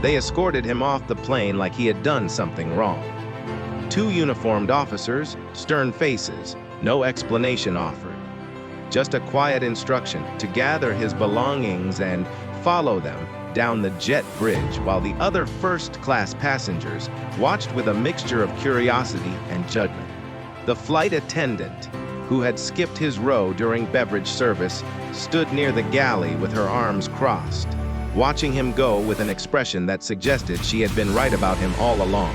They escorted him off the plane like he had done something wrong. Two uniformed officers, stern faces, no explanation offered. Just a quiet instruction to gather his belongings and follow them down the jet bridge, while the other first-class passengers watched with a mixture of curiosity and judgment. The flight attendant, who had skipped his row during beverage service, stood near the galley with her arms crossed, watching him go with an expression that suggested she had been right about him all along.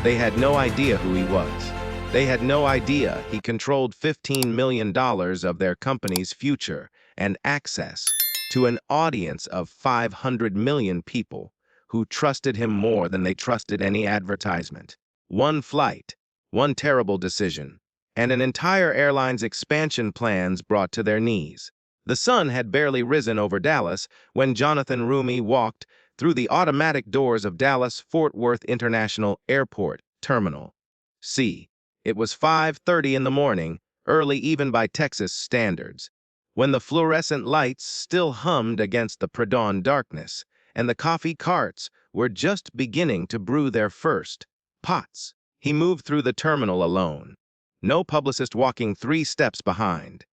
They had no idea who he was. They had no idea he controlled $15 million of their company's future and access to an audience of 500 million people who trusted him more than they trusted any advertisement. One flight, one terrible decision, and an entire airline's expansion plans brought to their knees. The sun had barely risen over Dallas when Jonathan Roumie walked through the automatic doors of Dallas-Fort Worth International Airport Terminal C. It was 5:30 in the morning, early even by Texas standards, when the fluorescent lights still hummed against the pre-dawn darkness, and the coffee carts were just beginning to brew their first pots. He moved through the terminal alone, no publicist walking 3 steps behind,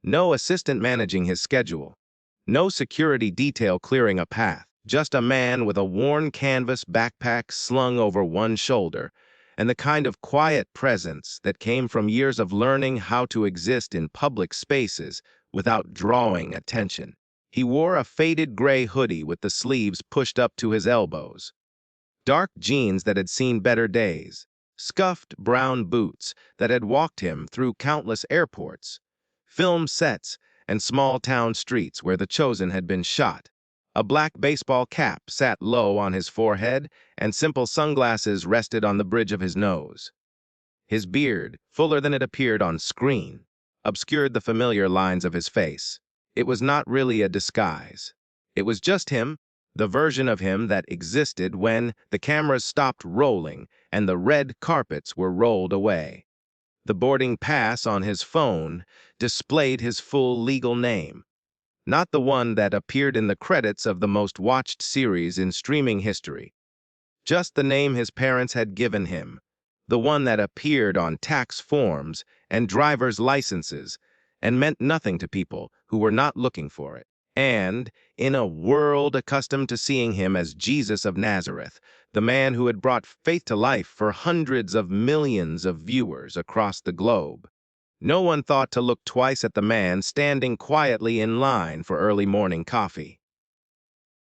no assistant managing his schedule, no security detail clearing a path, just a man with a worn canvas backpack slung over one shoulder, and the kind of quiet presence that came from years of learning how to exist in public spaces without drawing attention. He wore a faded gray hoodie with the sleeves pushed up to his elbows, dark jeans that had seen better days, scuffed brown boots that had walked him through countless airports, film sets, and small-town streets where The Chosen had been shot. A black baseball cap sat low on his forehead, and simple sunglasses rested on the bridge of his nose. His beard, fuller than it appeared on screen, obscured the familiar lines of his face. It was not really a disguise. It was just him, the version of him that existed when the cameras stopped rolling and the red carpets were rolled away. The boarding pass on his phone displayed his full legal name, not the one that appeared in the credits of the most watched series in streaming history. Just the name his parents had given him, the one that appeared on tax forms and driver's licenses and meant nothing to people who were not looking for it. And, in a world accustomed to seeing him as Jesus of Nazareth, the man who had brought faith to life for hundreds of millions of viewers across the globe, no one thought to look twice at the man standing quietly in line for early morning coffee.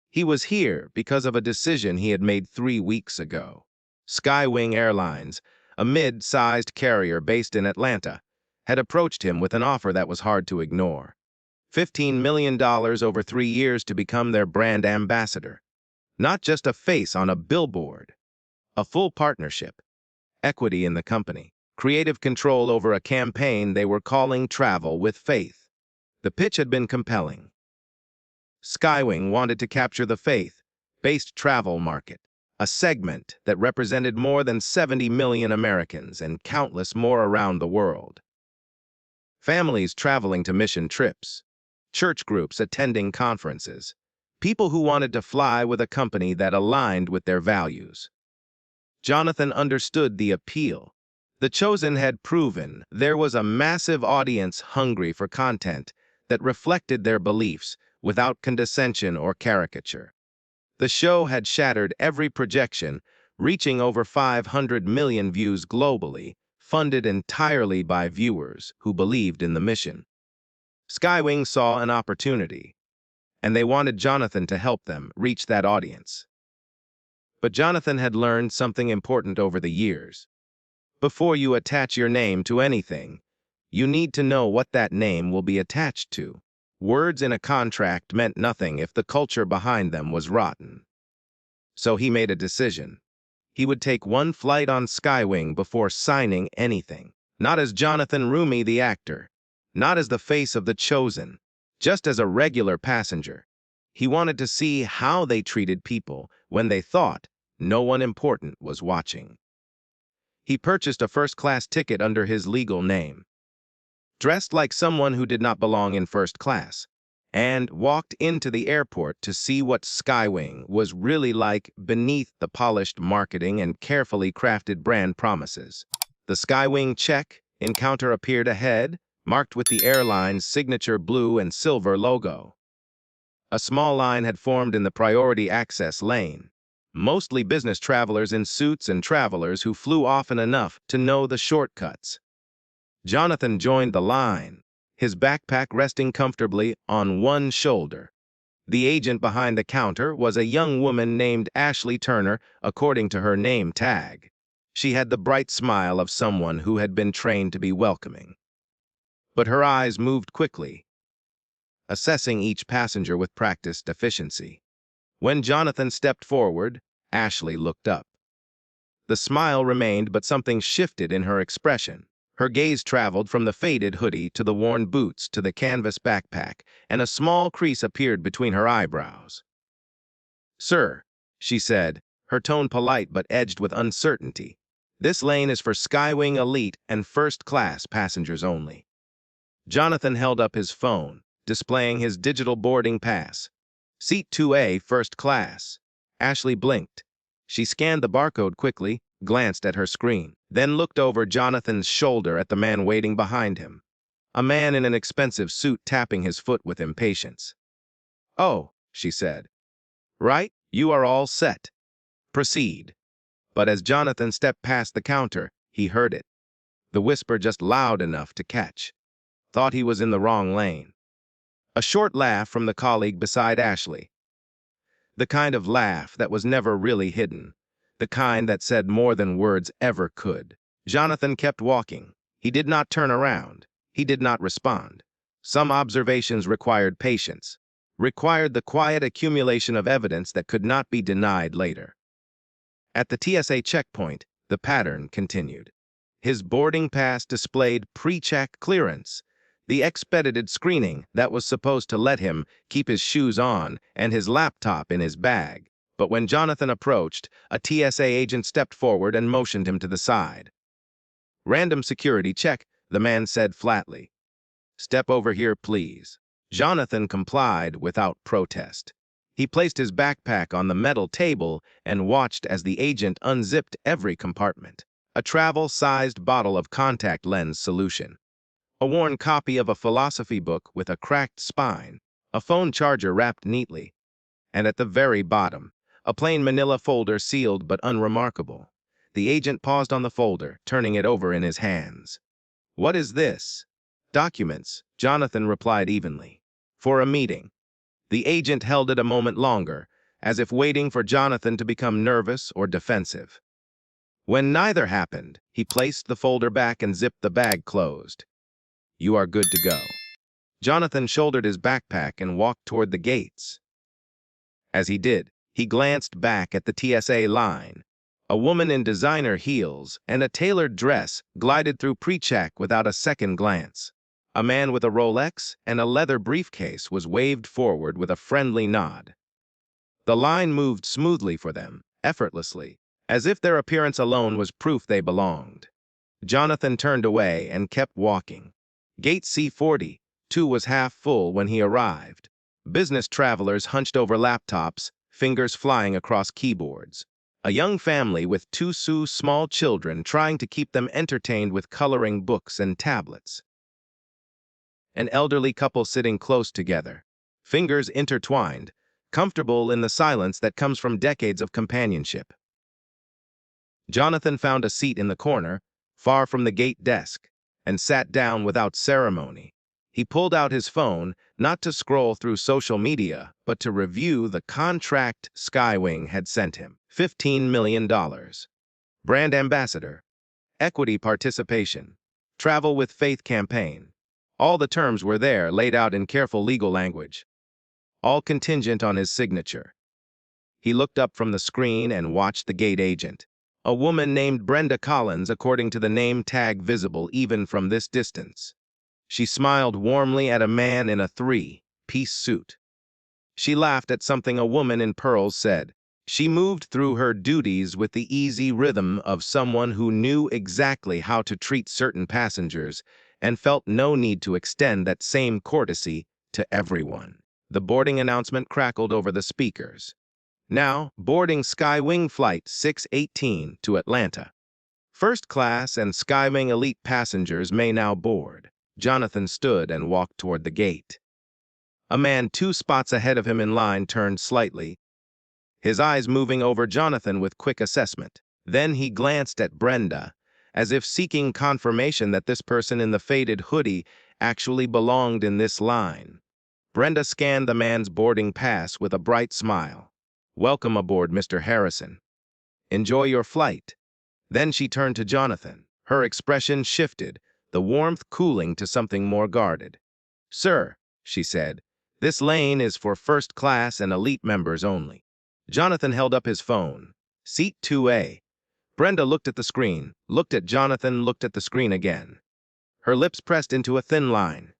He was here because of a decision he had made 3 weeks ago. SkyWing Airlines, a mid-sized carrier based in Atlanta, had approached him with an offer that was hard to ignore. $15 million over 3 years to become their brand ambassador. Not just a face on a billboard. A full partnership, equity in the company, creative control over a campaign they were calling Travel with Faith. The pitch had been compelling. SkyWing wanted to capture the faith-based travel market, a segment that represented more than 70 million Americans and countless more around the world. Families traveling to mission trips, church groups attending conferences, people who wanted to fly with a company that aligned with their values. Jonathan understood the appeal. The Chosen had proven there was a massive audience hungry for content that reflected their beliefs without condescension or caricature. The show had shattered every projection, reaching over 500 million views globally, funded entirely by viewers who believed in the mission. SkyWing saw an opportunity, and they wanted Jonathan to help them reach that audience. But Jonathan had learned something important over the years. Before you attach your name to anything, you need to know what that name will be attached to. Words in a contract meant nothing if the culture behind them was rotten. So he made a decision. He would take one flight on SkyWing before signing anything. Not as Jonathan Roumie the actor, not as the face of The Chosen, just as a regular passenger. He wanted to see how they treated people when they thought no one important was watching. He purchased a first-class ticket under his legal name. Dressed like someone who did not belong in first class, and walked into the airport to see what SkyWing was really like beneath the polished marketing and carefully crafted brand promises. The SkyWing check encounter appeared ahead, marked with the airline's signature blue and silver logo. A small line had formed in the priority access lane, mostly business travelers in suits and travelers who flew often enough to know the shortcuts. Jonathan joined the line, his backpack resting comfortably on one shoulder. The agent behind the counter was a young woman named Ashley Turner, according to her name tag. She had the bright smile of someone who had been trained to be welcoming. But her eyes moved quickly, assessing each passenger with practiced efficiency. When Jonathan stepped forward, Ashley looked up. The smile remained, but something shifted in her expression. Her gaze traveled from the faded hoodie to the worn boots to the canvas backpack, and a small crease appeared between her eyebrows. "Sir," she said, her tone polite but edged with uncertainty, "this lane is for SkyWing Elite and first-class passengers only." Jonathan held up his phone, displaying his digital boarding pass. "Seat 2A, first class." Ashley blinked. She scanned the barcode quickly, glanced at her screen, then looked over Jonathan's shoulder at the man waiting behind him, a man in an expensive suit tapping his foot with impatience. "Oh," she said. "Right, you are all set. Proceed." But as Jonathan stepped past the counter, he heard it. The whisper just loud enough to catch. Thought he was in the wrong lane. A short laugh from the colleague beside Ashley. The kind of laugh that was never really hidden. The kind that said more than words ever could. Jonathan kept walking. He did not turn around. He did not respond. Some observations required patience, required the quiet accumulation of evidence that could not be denied later. At the TSA checkpoint, the pattern continued. His boarding pass displayed pre-check clearance, the expedited screening that was supposed to let him keep his shoes on and his laptop in his bag. But when Jonathan approached, a TSA agent stepped forward and motioned him to the side. "Random security check," the man said flatly. "Step over here, please." Jonathan complied without protest. He placed his backpack on the metal table and watched as the agent unzipped every compartment. A travel-sized bottle of contact lens solution, a worn copy of a philosophy book with a cracked spine, a phone charger wrapped neatly, and at the very bottom, a plain manila folder sealed but unremarkable. The agent paused on the folder, turning it over in his hands. "What is this?" "Documents," Jonathan replied evenly. "For a meeting." The agent held it a moment longer, as if waiting for Jonathan to become nervous or defensive. When neither happened, he placed the folder back and zipped the bag closed. "You are good to go." Jonathan shouldered his backpack and walked toward the gates. As he did, he glanced back at the TSA line. A woman in designer heels and a tailored dress glided through pre-check without a second glance. A man with a Rolex and a leather briefcase was waved forward with a friendly nod. The line moved smoothly for them, effortlessly, as if their appearance alone was proof they belonged. Jonathan turned away and kept walking. Gate C42 was half full when he arrived. Business travelers hunched over laptops, fingers flying across keyboards. A young family with two small children trying to keep them entertained with coloring books and tablets. An elderly couple sitting close together, fingers intertwined, comfortable in the silence that comes from decades of companionship. Jonathan found a seat in the corner, far from the gate desk, and sat down without ceremony. He pulled out his phone, not to scroll through social media, but to review the contract SkyWing had sent him. $15 million. Brand ambassador. Equity participation. Travel with Faith campaign. All the terms were there, laid out in careful legal language. All contingent on his signature. He looked up from the screen and watched the gate agent. A woman named Brenda Collins, according to the name tag visible even from this distance. She smiled warmly at a man in a three-piece suit. She laughed at something a woman in pearls said. She moved through her duties with the easy rhythm of someone who knew exactly how to treat certain passengers and felt no need to extend that same courtesy to everyone. The boarding announcement crackled over the speakers. Now, boarding SkyWing Flight 618 to Atlanta. First class and SkyWing Elite passengers may now board. Jonathan stood and walked toward the gate. A man 2 spots ahead of him in line turned slightly, his eyes moving over Jonathan with quick assessment. Then he glanced at Brenda, as if seeking confirmation that this person in the faded hoodie actually belonged in this line. Brenda scanned the man's boarding pass with a bright smile. "Welcome aboard, Mr. Harrison. Enjoy your flight." Then she turned to Jonathan. Her expression shifted, the warmth cooling to something more guarded. "Sir," she said, "this lane is for first class and elite members only." Jonathan held up his phone. "Seat 2A. Brenda looked at the screen, looked at Jonathan, looked at the screen again. Her lips pressed into a thin line.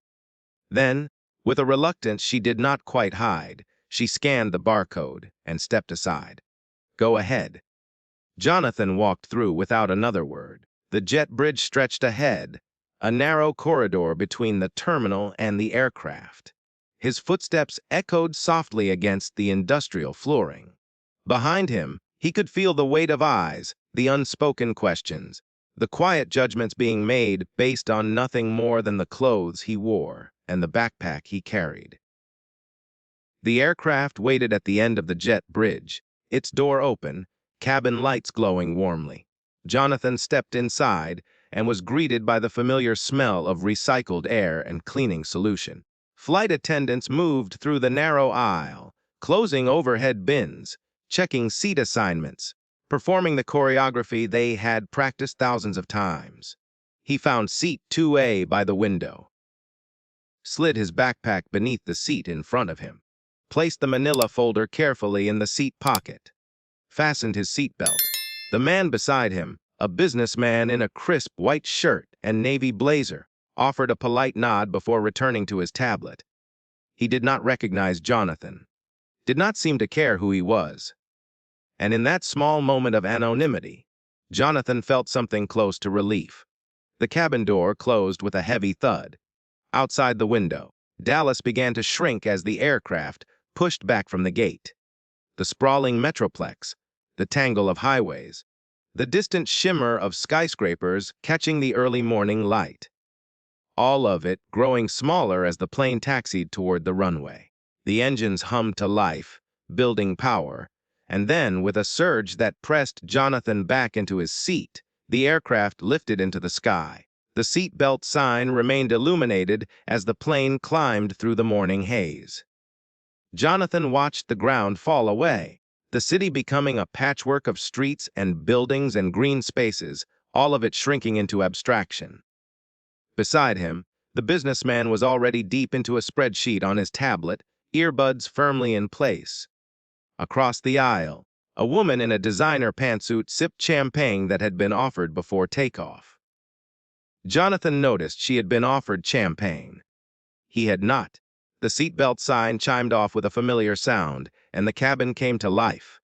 Then, with a reluctance she did not quite hide, she scanned the barcode and stepped aside. "Go ahead." Jonathan walked through without another word. The jet bridge stretched ahead, a narrow corridor between the terminal and the aircraft. His footsteps echoed softly against the industrial flooring. Behind him, he could feel the weight of eyes, the unspoken questions, the quiet judgments being made based on nothing more than the clothes he wore and the backpack he carried. The aircraft waited at the end of the jet bridge, its door open, cabin lights glowing warmly. Jonathan stepped inside and was greeted by the familiar smell of recycled air and cleaning solution. Flight attendants moved through the narrow aisle, closing overhead bins, checking seat assignments, performing the choreography they had practiced thousands of times. He found seat 2A by the window, slid his backpack beneath the seat in front of him, placed the manila folder carefully in the seat pocket, fastened his seatbelt. The man beside him, a businessman in a crisp white shirt and navy blazer, offered a polite nod before returning to his tablet. He did not recognize Jonathan, did not seem to care who he was. And in that small moment of anonymity, Jonathan felt something close to relief. The cabin door closed with a heavy thud. Outside the window, Dallas began to shrink as the aircraft pushed back from the gate. The sprawling metroplex, the tangle of highways, the distant shimmer of skyscrapers catching the early morning light. All of it growing smaller as the plane taxied toward the runway. The engines hummed to life, building power, and then, with a surge that pressed Jonathan back into his seat, the aircraft lifted into the sky. The seatbelt sign remained illuminated as the plane climbed through the morning haze. Jonathan watched the ground fall away, the city becoming a patchwork of streets and buildings and green spaces, all of it shrinking into abstraction. Beside him, the businessman was already deep into a spreadsheet on his tablet, earbuds firmly in place. Across the aisle, a woman in a designer pantsuit sipped champagne that had been offered before takeoff. Jonathan noticed she had been offered champagne. He had not. The seatbelt sign chimed off with a familiar sound, and the cabin came to life.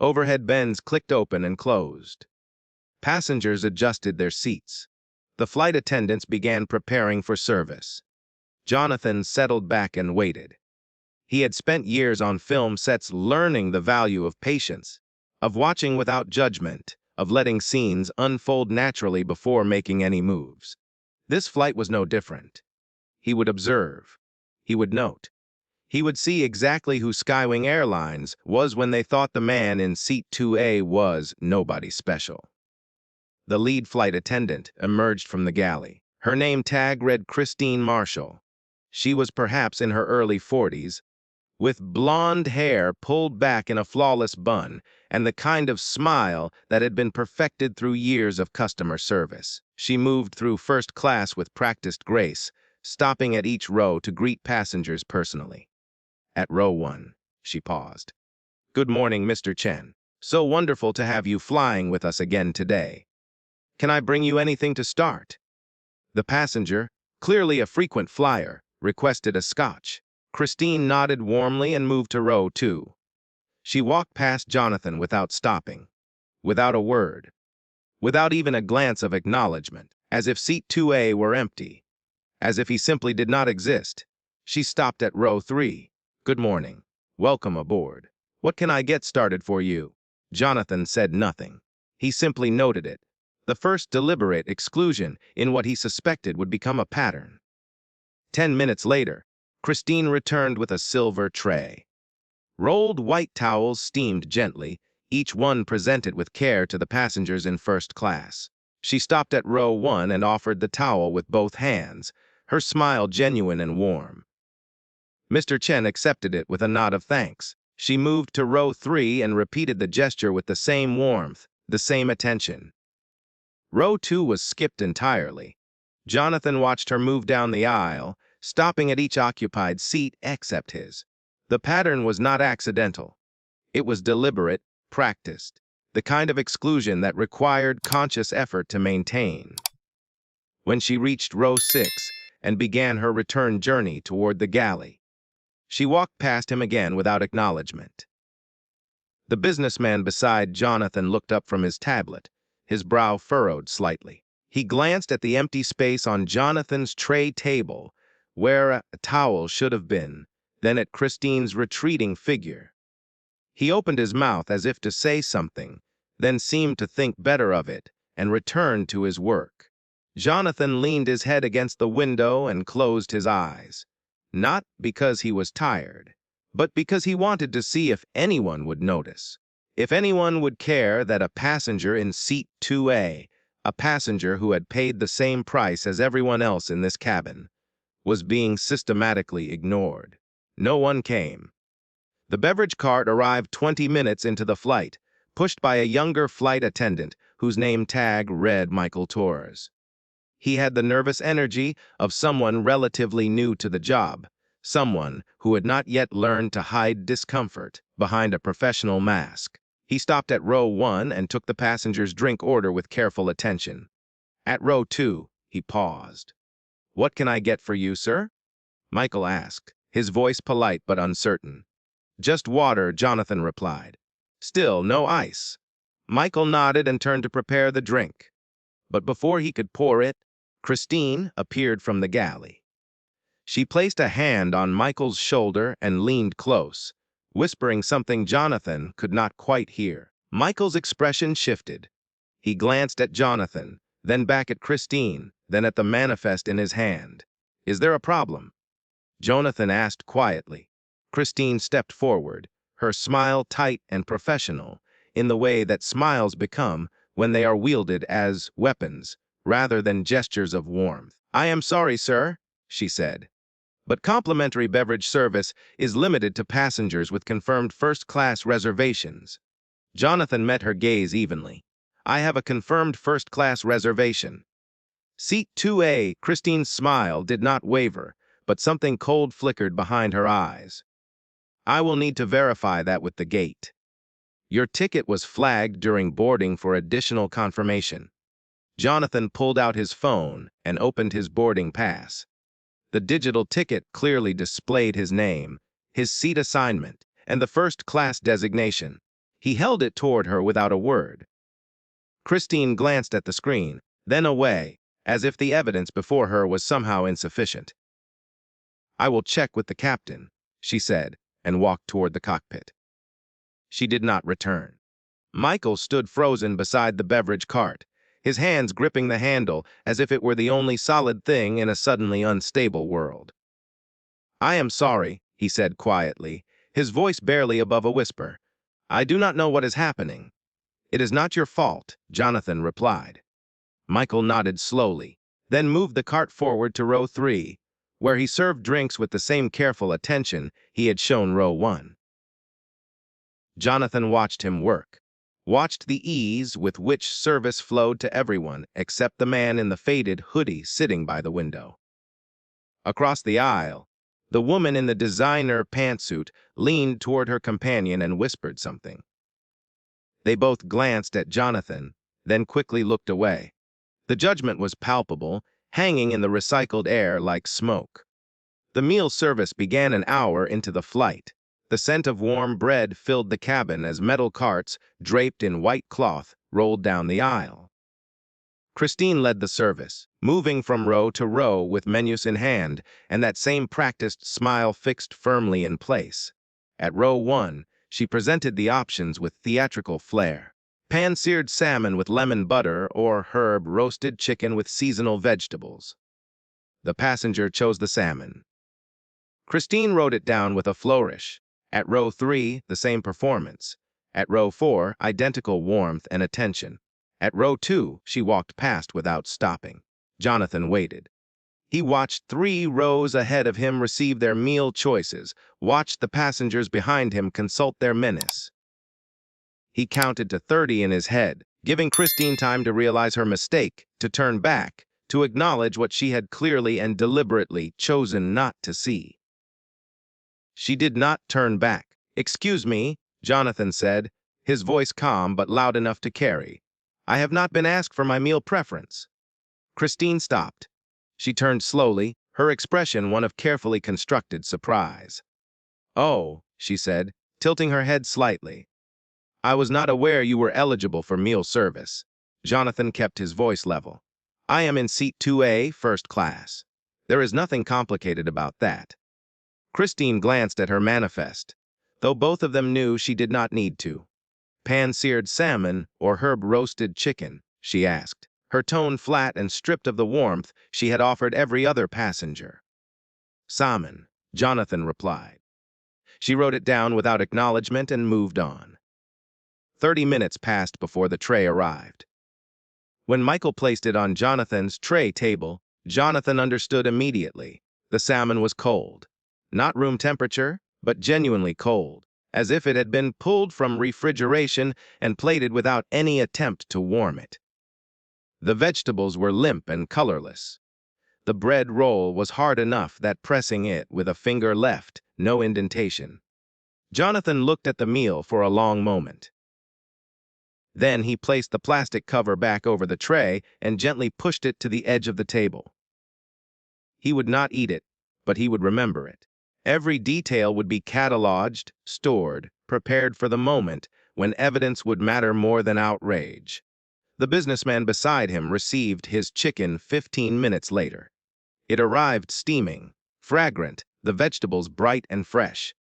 Overhead bins clicked open and closed. Passengers adjusted their seats. The flight attendants began preparing for service. Jonathan settled back and waited. He had spent years on film sets learning the value of patience, of watching without judgment, of letting scenes unfold naturally before making any moves. This flight was no different. He would observe. He would note. He would see exactly who SkyWing Airlines was when they thought the man in seat 2A was nobody special. The lead flight attendant emerged from the galley. Her name tag read Christine Marshall. She was perhaps in her early 40s, with blonde hair pulled back in a flawless bun and the kind of smile that had been perfected through years of customer service. She moved through first class with practiced grace, stopping at each row to greet passengers personally. At row 1, she paused. "Good morning, Mr. Chen. So wonderful to have you flying with us again today. Can I bring you anything to start?" The passenger, clearly a frequent flyer, requested a scotch. Christine nodded warmly and moved to row 2. She walked past Jonathan without stopping, without a word, without even a glance of acknowledgement, as if seat 2A were empty, as if he simply did not exist. She stopped at row 3. "Good morning. Welcome aboard. What can I get started for you?" Jonathan said nothing. He simply noted it, the first deliberate exclusion in what he suspected would become a pattern. 10 minutes later, Christine returned with a silver tray. Rolled white towels steamed gently, each one presented with care to the passengers in first class. She stopped at row 1 and offered the towel with both hands, her smile genuine and warm. Mr. Chen accepted it with a nod of thanks. She moved to row 3 and repeated the gesture with the same warmth, the same attention. Row 2 was skipped entirely. Jonathan watched her move down the aisle, stopping at each occupied seat except his. The pattern was not accidental. It was deliberate, practiced, the kind of exclusion that required conscious effort to maintain. When she reached row 6 and began her return journey toward the galley, she walked past him again without acknowledgement. The businessman beside Jonathan looked up from his tablet, his brow furrowed slightly. He glanced at the empty space on Jonathan's tray table, where a towel should have been, then at Christine's retreating figure. He opened his mouth as if to say something, then seemed to think better of it and returned to his work. Jonathan leaned his head against the window and closed his eyes, not because he was tired, but because he wanted to see if anyone would notice, if anyone would care that a passenger in seat 2A, a passenger who had paid the same price as everyone else in this cabin, was being systematically ignored. No one came. The beverage cart arrived 20 minutes into the flight, pushed by a younger flight attendant whose name tag read Michael Torres. He had the nervous energy of someone relatively new to the job, someone who had not yet learned to hide discomfort behind a professional mask. He stopped at row 1 and took the passenger's drink order with careful attention. At row 2, he paused. "What can I get for you, sir?" Michael asked, his voice polite but uncertain. "Just water," Jonathan replied. "Still, no ice." Michael nodded and turned to prepare the drink. But before he could pour it, Christine appeared from the galley. She placed a hand on Michael's shoulder and leaned close, whispering something Jonathan could not quite hear. Michael's expression shifted. He glanced at Jonathan, then back at Christine, then at the manifest in his hand. "Is there a problem?" Jonathan asked quietly. Christine stepped forward, her smile tight and professional, in the way that smiles become when they are wielded as weapons, rather than gestures of warmth. "I am sorry, sir," she said, "but complimentary beverage service is limited to passengers with confirmed first-class reservations." Jonathan met her gaze evenly. "I have a confirmed first-class reservation." Seat 2A, Christine's smile did not waver, but something cold flickered behind her eyes. "I will need to verify that with the gate. Your ticket was flagged during boarding for additional confirmation." Jonathan pulled out his phone and opened his boarding pass. The digital ticket clearly displayed his name, his seat assignment, and the first-class designation. He held it toward her without a word. Christine glanced at the screen, then away, as if the evidence before her was somehow insufficient. "I will check with the captain," she said, and walked toward the cockpit. She did not return. Michael stood frozen beside the beverage cart, his hands gripping the handle as if it were the only solid thing in a suddenly unstable world. "I am sorry," he said quietly, his voice barely above a whisper. "I do not know what is happening." "It is not your fault," Jonathan replied. Michael nodded slowly, then moved the cart forward to row 3, where he served drinks with the same careful attention he had shown row 1. Jonathan watched him work, watched the ease with which service flowed to everyone except the man in the faded hoodie sitting by the window. Across the aisle, the woman in the designer pantsuit leaned toward her companion and whispered something. They both glanced at Jonathan, then quickly looked away. The judgment was palpable, hanging in the recycled air like smoke. The meal service began an hour into the flight. The scent of warm bread filled the cabin as metal carts, draped in white cloth, rolled down the aisle. Christine led the service, moving from row to row with menus in hand and that same practiced smile fixed firmly in place. At row 1, she presented the options with theatrical flair. Pan-seared salmon with lemon butter or herb roasted chicken with seasonal vegetables. The passenger chose the salmon. Christine wrote it down with a flourish. At row 3, the same performance. At row 4, identical warmth and attention. At row 2, she walked past without stopping. Jonathan waited. He watched 3 rows ahead of him receive their meal choices, watched the passengers behind him consult their menus. He counted to 30 in his head, giving Christine time to realize her mistake, to turn back, to acknowledge what she had clearly and deliberately chosen not to see. She did not turn back. "Excuse me," Jonathan said, his voice calm but loud enough to carry. "I have not been asked for my meal preference." Christine stopped. She turned slowly, her expression one of carefully constructed surprise. "Oh," she said, tilting her head slightly. "I was not aware you were eligible for meal service." Jonathan kept his voice level. "I am in seat 2A, first class. There is nothing complicated about that." Christine glanced at her manifest, though both of them knew she did not need to. "Pan-seared salmon or herb-roasted chicken?" she asked, her tone flat and stripped of the warmth she had offered every other passenger. "Salmon," Jonathan replied. She wrote it down without acknowledgement and moved on. 30 minutes passed before the tray arrived. When Michael placed it on Jonathan's tray table, Jonathan understood immediately. The salmon was cold. Not room temperature, but genuinely cold, as if it had been pulled from refrigeration and plated without any attempt to warm it. The vegetables were limp and colorless. The bread roll was hard enough that pressing it with a finger left no indentation. Jonathan looked at the meal for a long moment. Then he placed the plastic cover back over the tray and gently pushed it to the edge of the table. He would not eat it, but he would remember it. Every detail would be cataloged, stored, prepared for the moment when evidence would matter more than outrage. The businessman beside him received his chicken 15 minutes later. It arrived steaming, fragrant, the vegetables bright and fresh.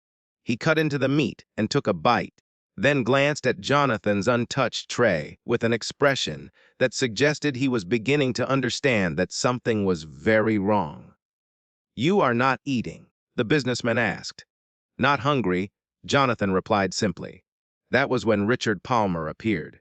He cut into the meat and took a bite, then glanced at Jonathan's untouched tray with an expression that suggested he was beginning to understand that something was very wrong. "You are not eating?" the businessman asked. "Not hungry," Jonathan replied simply. That was when Richard Palmer appeared.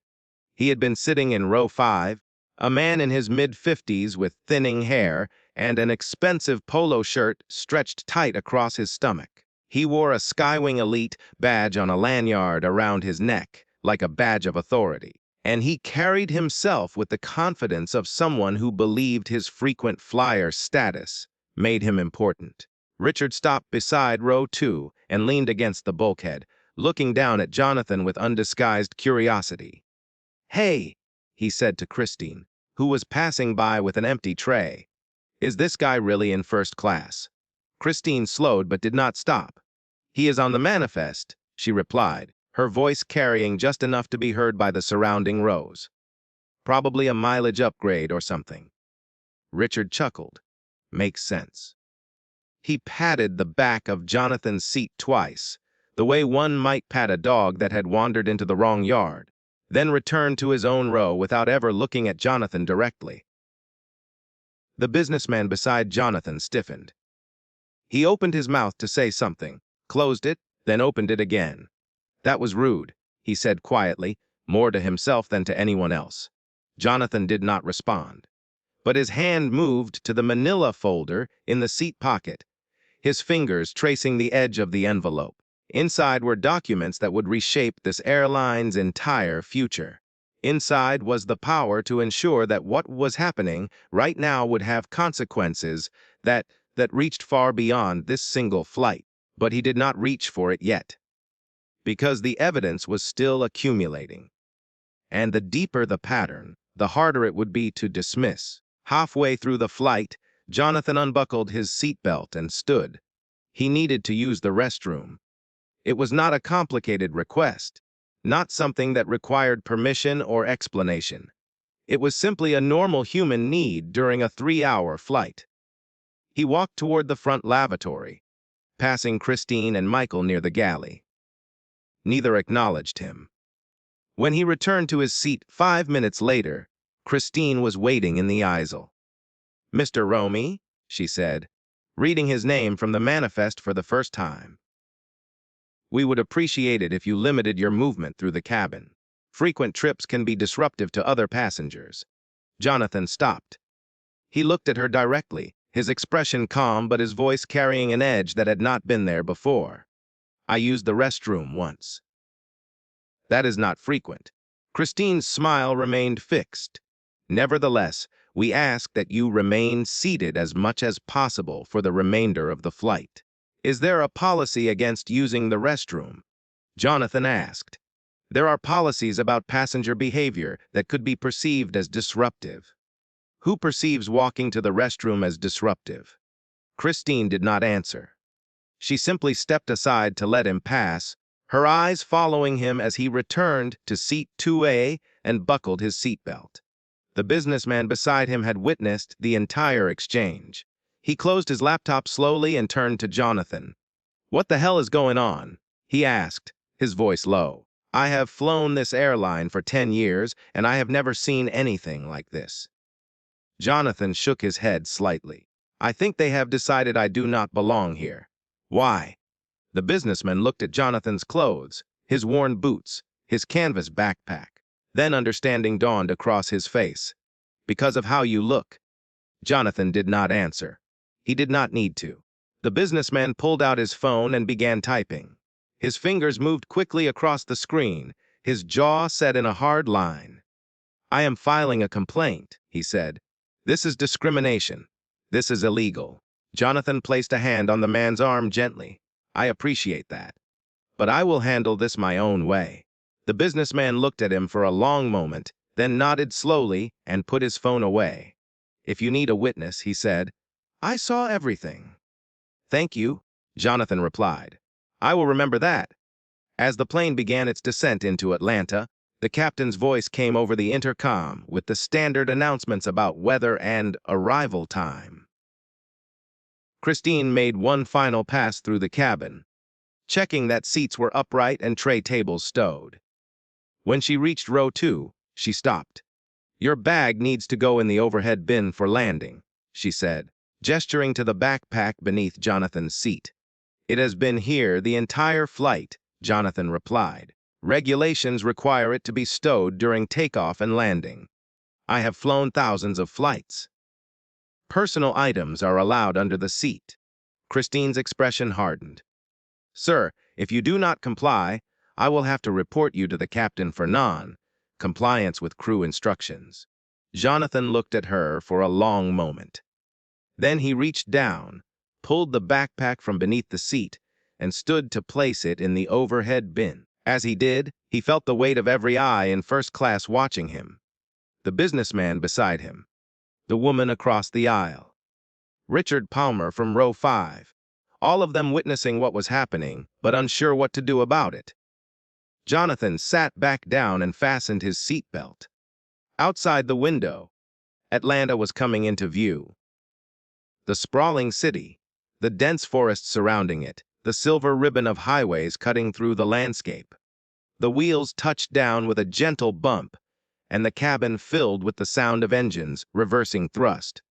He had been sitting in row 5, a man in his mid-50s with thinning hair and an expensive polo shirt stretched tight across his stomach. He wore a SkyWing Elite badge on a lanyard around his neck, like a badge of authority, and he carried himself with the confidence of someone who believed his frequent flyer status made him important. Richard stopped beside row 2 and leaned against the bulkhead, looking down at Jonathan with undisguised curiosity. "Hey," he said to Christine, who was passing by with an empty tray. "Is this guy really in first class?" Christine slowed but did not stop. "He is on the manifest," she replied, her voice carrying just enough to be heard by the surrounding rows. "Probably a mileage upgrade or something." Richard chuckled. "Makes sense." He patted the back of Jonathan's seat twice, the way one might pat a dog that had wandered into the wrong yard, then returned to his own row without ever looking at Jonathan directly. The businessman beside Jonathan stiffened. He opened his mouth to say something, closed it, then opened it again. "That was rude," he said quietly, more to himself than to anyone else. Jonathan did not respond, but his hand moved to the manila folder in the seat pocket, his fingers tracing the edge of the envelope. Inside were documents that would reshape this airline's entire future. Inside was the power to ensure that what was happening right now would have consequences that reached far beyond this single flight. But he did not reach for it yet, because the evidence was still accumulating. And the deeper the pattern, the harder it would be to dismiss. Halfway through the flight, Jonathan unbuckled his seatbelt and stood. He needed to use the restroom. It was not a complicated request, not something that required permission or explanation. It was simply a normal human need during a 3-hour flight. He walked toward the front lavatory, passing Christine and Michael near the galley. Neither acknowledged him. When he returned to his seat 5 minutes later, Christine was waiting in the aisle. "Mr. Roumie," she said, reading his name from the manifest for the first time. "We would appreciate it if you limited your movement through the cabin. Frequent trips can be disruptive to other passengers." Jonathan stopped. He looked at her directly, his expression calm but his voice carrying an edge that had not been there before. "I used the restroom once." "That is not frequent." Christine's smile remained fixed. "Nevertheless, we ask that you remain seated as much as possible for the remainder of the flight." "Is there a policy against using the restroom?" Jonathan asked. "There are policies about passenger behavior that could be perceived as disruptive." "Who perceives walking to the restroom as disruptive?" Christine did not answer. She simply stepped aside to let him pass, her eyes following him as he returned to seat 2A and buckled his seatbelt. The businessman beside him had witnessed the entire exchange. He closed his laptop slowly and turned to Jonathan. "What the hell is going on?" he asked, his voice low. "I have flown this airline for 10 years, and I have never seen anything like this." Jonathan shook his head slightly. "I think they have decided I do not belong here." "Why?" The businessman looked at Jonathan's clothes, his worn boots, his canvas backpack. Then understanding dawned across his face. "Because of how you look." Jonathan did not answer. He did not need to. The businessman pulled out his phone and began typing. His fingers moved quickly across the screen, his jaw set in a hard line. "I am filing a complaint," he said. "This is discrimination. This is illegal." Jonathan placed a hand on the man's arm gently. "I appreciate that. But I will handle this my own way." The businessman looked at him for a long moment, then nodded slowly and put his phone away. "If you need a witness," he said, "I saw everything." "Thank you," Jonathan replied. "I will remember that." As the plane began its descent into Atlanta, the captain's voice came over the intercom with the standard announcements about weather and arrival time. Christine made one final pass through the cabin, checking that seats were upright and tray tables stowed. When she reached row 2, she stopped. "Your bag needs to go in the overhead bin for landing," she said, gesturing to the backpack beneath Jonathan's seat. "It has been here the entire flight," Jonathan replied. "Regulations require it to be stowed during takeoff and landing. I have flown thousands of flights." "Personal items are allowed under the seat." Christine's expression hardened. "Sir, if you do not comply, I will have to report you to the captain for non-compliance with crew instructions." Jonathan looked at her for a long moment. Then he reached down, pulled the backpack from beneath the seat, and stood to place it in the overhead bin. As he did, he felt the weight of every eye in first class watching him. The businessman beside him, the woman across the aisle, Richard Palmer from row 5, all of them witnessing what was happening, but unsure what to do about it. Jonathan sat back down and fastened his seatbelt. Outside the window, Atlanta was coming into view. The sprawling city, the dense forest surrounding it, the silver ribbon of highways cutting through the landscape. The wheels touched down with a gentle bump, and the cabin filled with the sound of engines reversing thrust.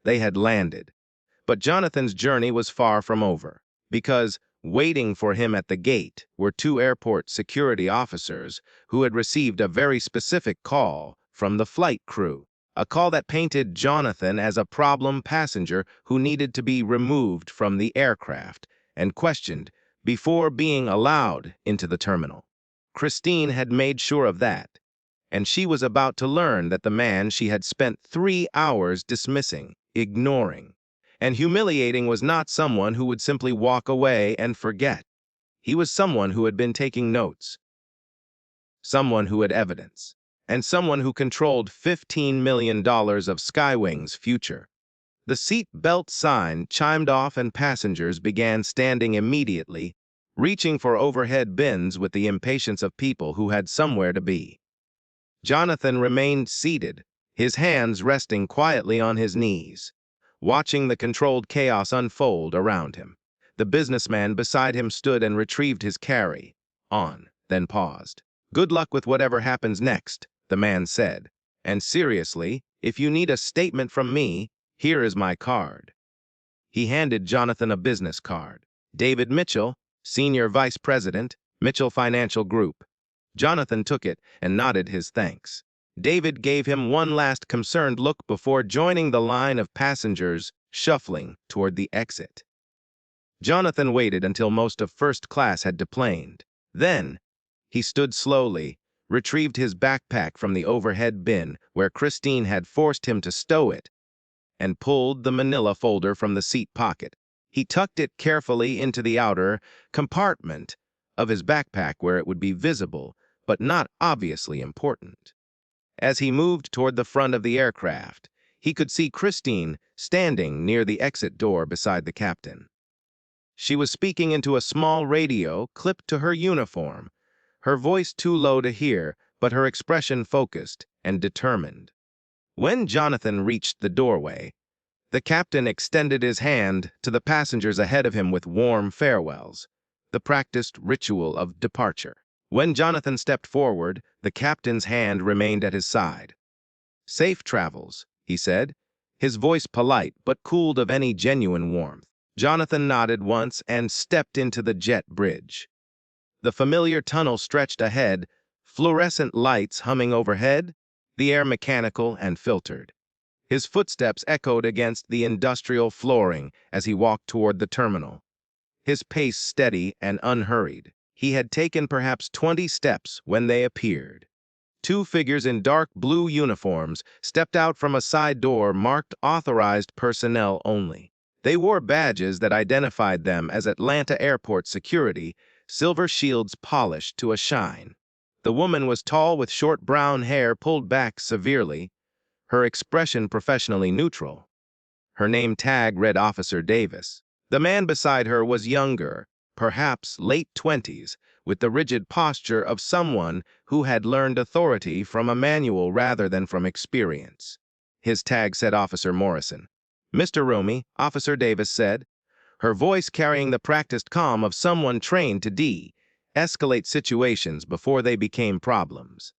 They had landed. But Jonathan's journey was far from over, because waiting for him at the gate were 2 airport security officers who had received a very specific call from the flight crew, a call that painted Jonathan as a problem passenger who needed to be removed from the aircraft and questioned before being allowed into the terminal. Christine had made sure of that, and she was about to learn that the man she had spent 3 hours dismissing, ignoring, and humiliating was not someone who would simply walk away and forget. He was someone who had been taking notes, someone who had evidence, and someone who controlled $15 million of SkyWing's future. The seat belt sign chimed off and passengers began standing immediately, reaching for overhead bins with the impatience of people who had somewhere to be. Jonathan remained seated, his hands resting quietly on his knees, watching the controlled chaos unfold around him. The businessman beside him stood and retrieved his carry-on, then paused. "Good luck with whatever happens next," the man said. "And seriously, if you need a statement from me, here is my card." He handed Jonathan a business card. "David Mitchell, Senior Vice President, Mitchell Financial Group." Jonathan took it and nodded his thanks. David gave him one last concerned look before joining the line of passengers shuffling toward the exit. Jonathan waited until most of first class had deplaned. Then, he stood slowly, retrieved his backpack from the overhead bin where Christine had forced him to stow it, and pulled the manila folder from the seat pocket. He tucked it carefully into the outer compartment of his backpack where it would be visible, but not obviously important. As he moved toward the front of the aircraft, he could see Christine standing near the exit door beside the captain. She was speaking into a small radio clipped to her uniform, her voice too low to hear, but her expression focused and determined. When Jonathan reached the doorway, the captain extended his hand to the passengers ahead of him with warm farewells, the practiced ritual of departure. When Jonathan stepped forward, the captain's hand remained at his side. "Safe travels," he said, his voice polite but cooled of any genuine warmth. Jonathan nodded once and stepped into the jet bridge. The familiar tunnel stretched ahead, fluorescent lights humming overhead, the air mechanical and filtered. His footsteps echoed against the industrial flooring as he walked toward the terminal, his pace steady and unhurried. He had taken perhaps 20 steps when they appeared. Two figures in dark blue uniforms stepped out from a side door marked "Authorized Personnel Only." They wore badges that identified them as Atlanta Airport Security, silver shields polished to a shine. The woman was tall with short brown hair pulled back severely, her expression professionally neutral. Her name tag read Officer Davis. The man beside her was younger, perhaps late 20s, with the rigid posture of someone who had learned authority from a manual rather than from experience. His tag said Officer Morrison. "Mr. Roumie," Officer Davis said, her voice carrying the practiced calm of someone trained to de-escalate situations before they became problems.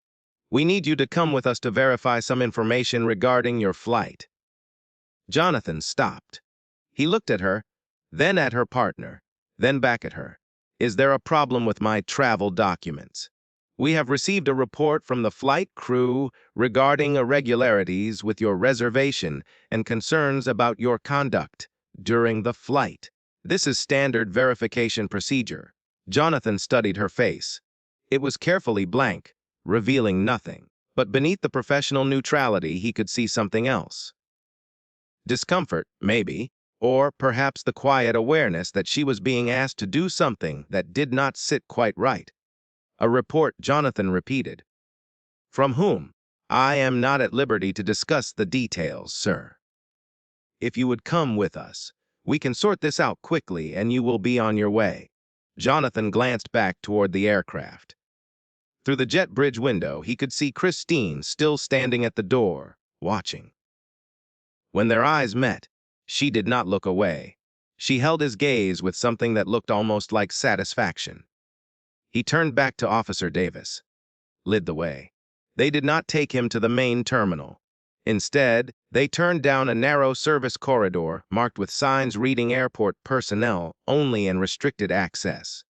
"We need you to come with us to verify some information regarding your flight." Jonathan stopped. He looked at her, then at her partner, then back at her. "Is there a problem with my travel documents? We have received a report from the flight crew regarding irregularities with your reservation and concerns about your conduct during the flight. This is standard verification procedure." Jonathan studied her face. It was carefully blank, revealing nothing. But beneath the professional neutrality, he could see something else. Discomfort, maybe, or perhaps the quiet awareness that she was being asked to do something that did not sit quite right. "A report," Jonathan repeated. "From whom?" "I am not at liberty to discuss the details, sir. If you would come with us, we can sort this out quickly and you will be on your way." Jonathan glanced back toward the aircraft. Through the jet bridge window, he could see Christine still standing at the door, watching. When their eyes met, she did not look away. She held his gaze with something that looked almost like satisfaction. He turned back to Officer Davis, led the way. They did not take him to the main terminal. Instead, they turned down a narrow service corridor marked with signs reading "Airport Personnel Only" and "Restricted Access."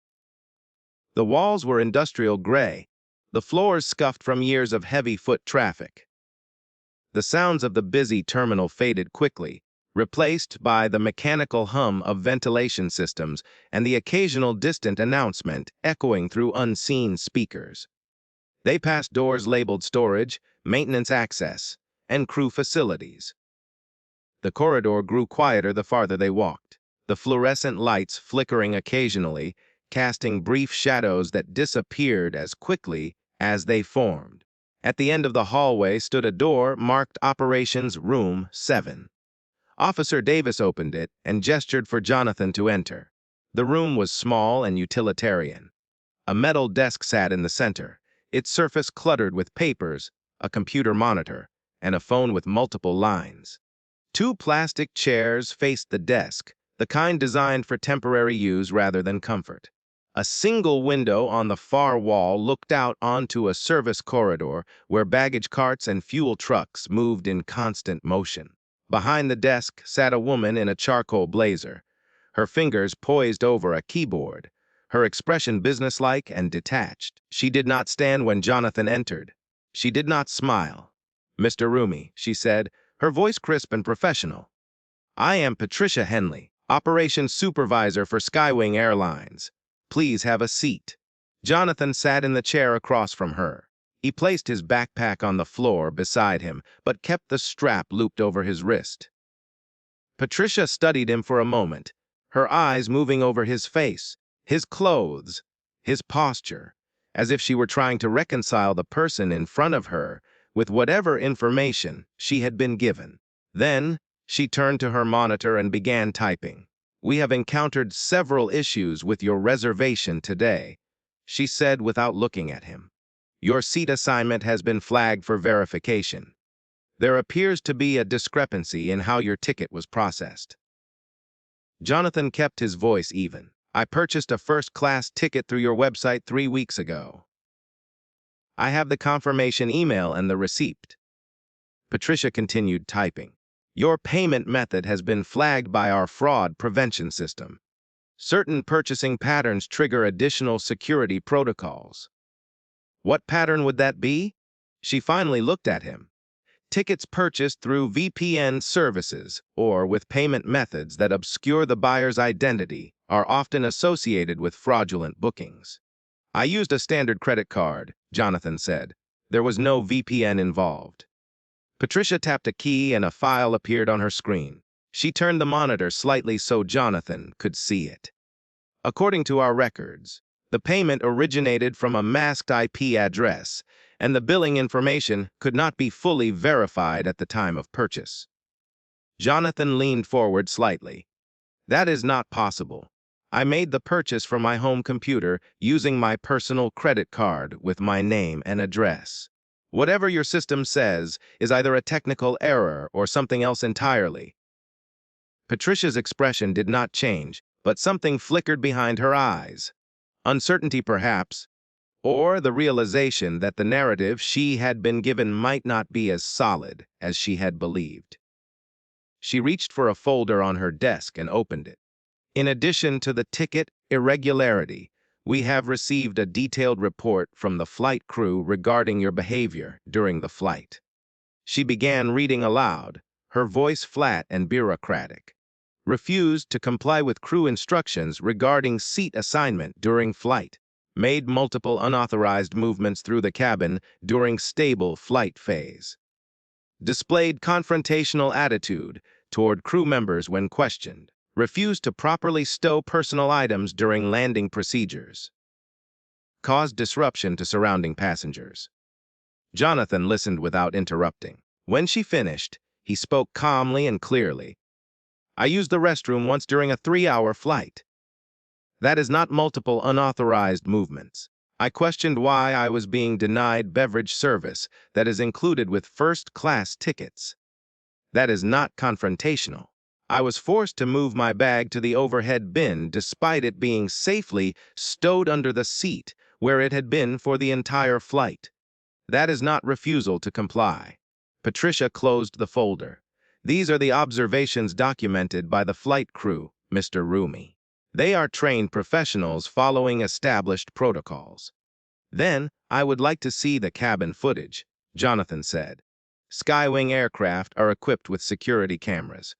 The walls were industrial gray, the floors scuffed from years of heavy foot traffic. The sounds of the busy terminal faded quickly, replaced by the mechanical hum of ventilation systems and the occasional distant announcement echoing through unseen speakers. They passed doors labeled "Storage," "Maintenance Access," and "Crew Facilities." The corridor grew quieter the farther they walked, the fluorescent lights flickering occasionally, casting brief shadows that disappeared as quickly as they formed. At the end of the hallway stood a door marked "Operations Room 7." Officer Davis opened it and gestured for Jonathan to enter. The room was small and utilitarian. A metal desk sat in the center, its surface cluttered with papers, a computer monitor, and a phone with multiple lines. Two plastic chairs faced the desk, the kind designed for temporary use rather than comfort. A single window on the far wall looked out onto a service corridor where baggage carts and fuel trucks moved in constant motion. Behind the desk sat a woman in a charcoal blazer, her fingers poised over a keyboard, her expression businesslike and detached. She did not stand when Jonathan entered. She did not smile. "Mr. Roumie," she said, her voice crisp and professional. "I am Patricia Henley, Operations Supervisor for SkyWing Airlines. Please have a seat." Jonathan sat in the chair across from her. He placed his backpack on the floor beside him, but kept the strap looped over his wrist. Patricia studied him for a moment, her eyes moving over his face, his clothes, his posture, as if she were trying to reconcile the person in front of her with whatever information she had been given. Then, she turned to her monitor and began typing. "We have encountered several issues with your reservation today," she said without looking at him. "Your seat assignment has been flagged for verification. There appears to be a discrepancy in how your ticket was processed." Jonathan kept his voice even. "I purchased a first-class ticket through your website 3 weeks ago. I have the confirmation email and the receipt." Patricia continued typing. "Your payment method has been flagged by our fraud prevention system. Certain purchasing patterns trigger additional security protocols." "What pattern would that be?" She finally looked at him. "Tickets purchased through VPN services or with payment methods that obscure the buyer's identity are often associated with fraudulent bookings." "I used a standard credit card," Jonathan said. "There was no VPN involved." Patricia tapped a key and a file appeared on her screen. She turned the monitor slightly so Jonathan could see it. "According to our records, the payment originated from a masked IP address, and the billing information could not be fully verified at the time of purchase." Jonathan leaned forward slightly. "That is not possible. I made the purchase from my home computer using my personal credit card with my name and address. Whatever your system says is either a technical error or something else entirely." Patricia's expression did not change, but something flickered behind her eyes. Uncertainty, perhaps, or the realization that the narrative she had been given might not be as solid as she had believed. She reached for a folder on her desk and opened it. "In addition to the ticket irregularity, we have received a detailed report from the flight crew regarding your behavior during the flight." She began reading aloud, her voice flat and bureaucratic. "Refused to comply with crew instructions regarding seat assignment during flight. Made multiple unauthorized movements through the cabin during stable flight phase. Displayed confrontational attitude toward crew members when questioned. Refused to properly stow personal items during landing procedures. Caused disruption to surrounding passengers." Jonathan listened without interrupting. When she finished, he spoke calmly and clearly. "I used the restroom once during a 3-hour flight. That is not multiple unauthorized movements. I questioned why I was being denied beverage service that is included with first-class tickets. That is not confrontational. I was forced to move my bag to the overhead bin despite it being safely stowed under the seat where it had been for the entire flight. That is not refusal to comply." Patricia closed the folder. "These are the observations documented by the flight crew, Mr. Roumie. They are trained professionals following established protocols." "Then, I would like to see the cabin footage," Jonathan said. "SkyWing aircraft are equipped with security cameras.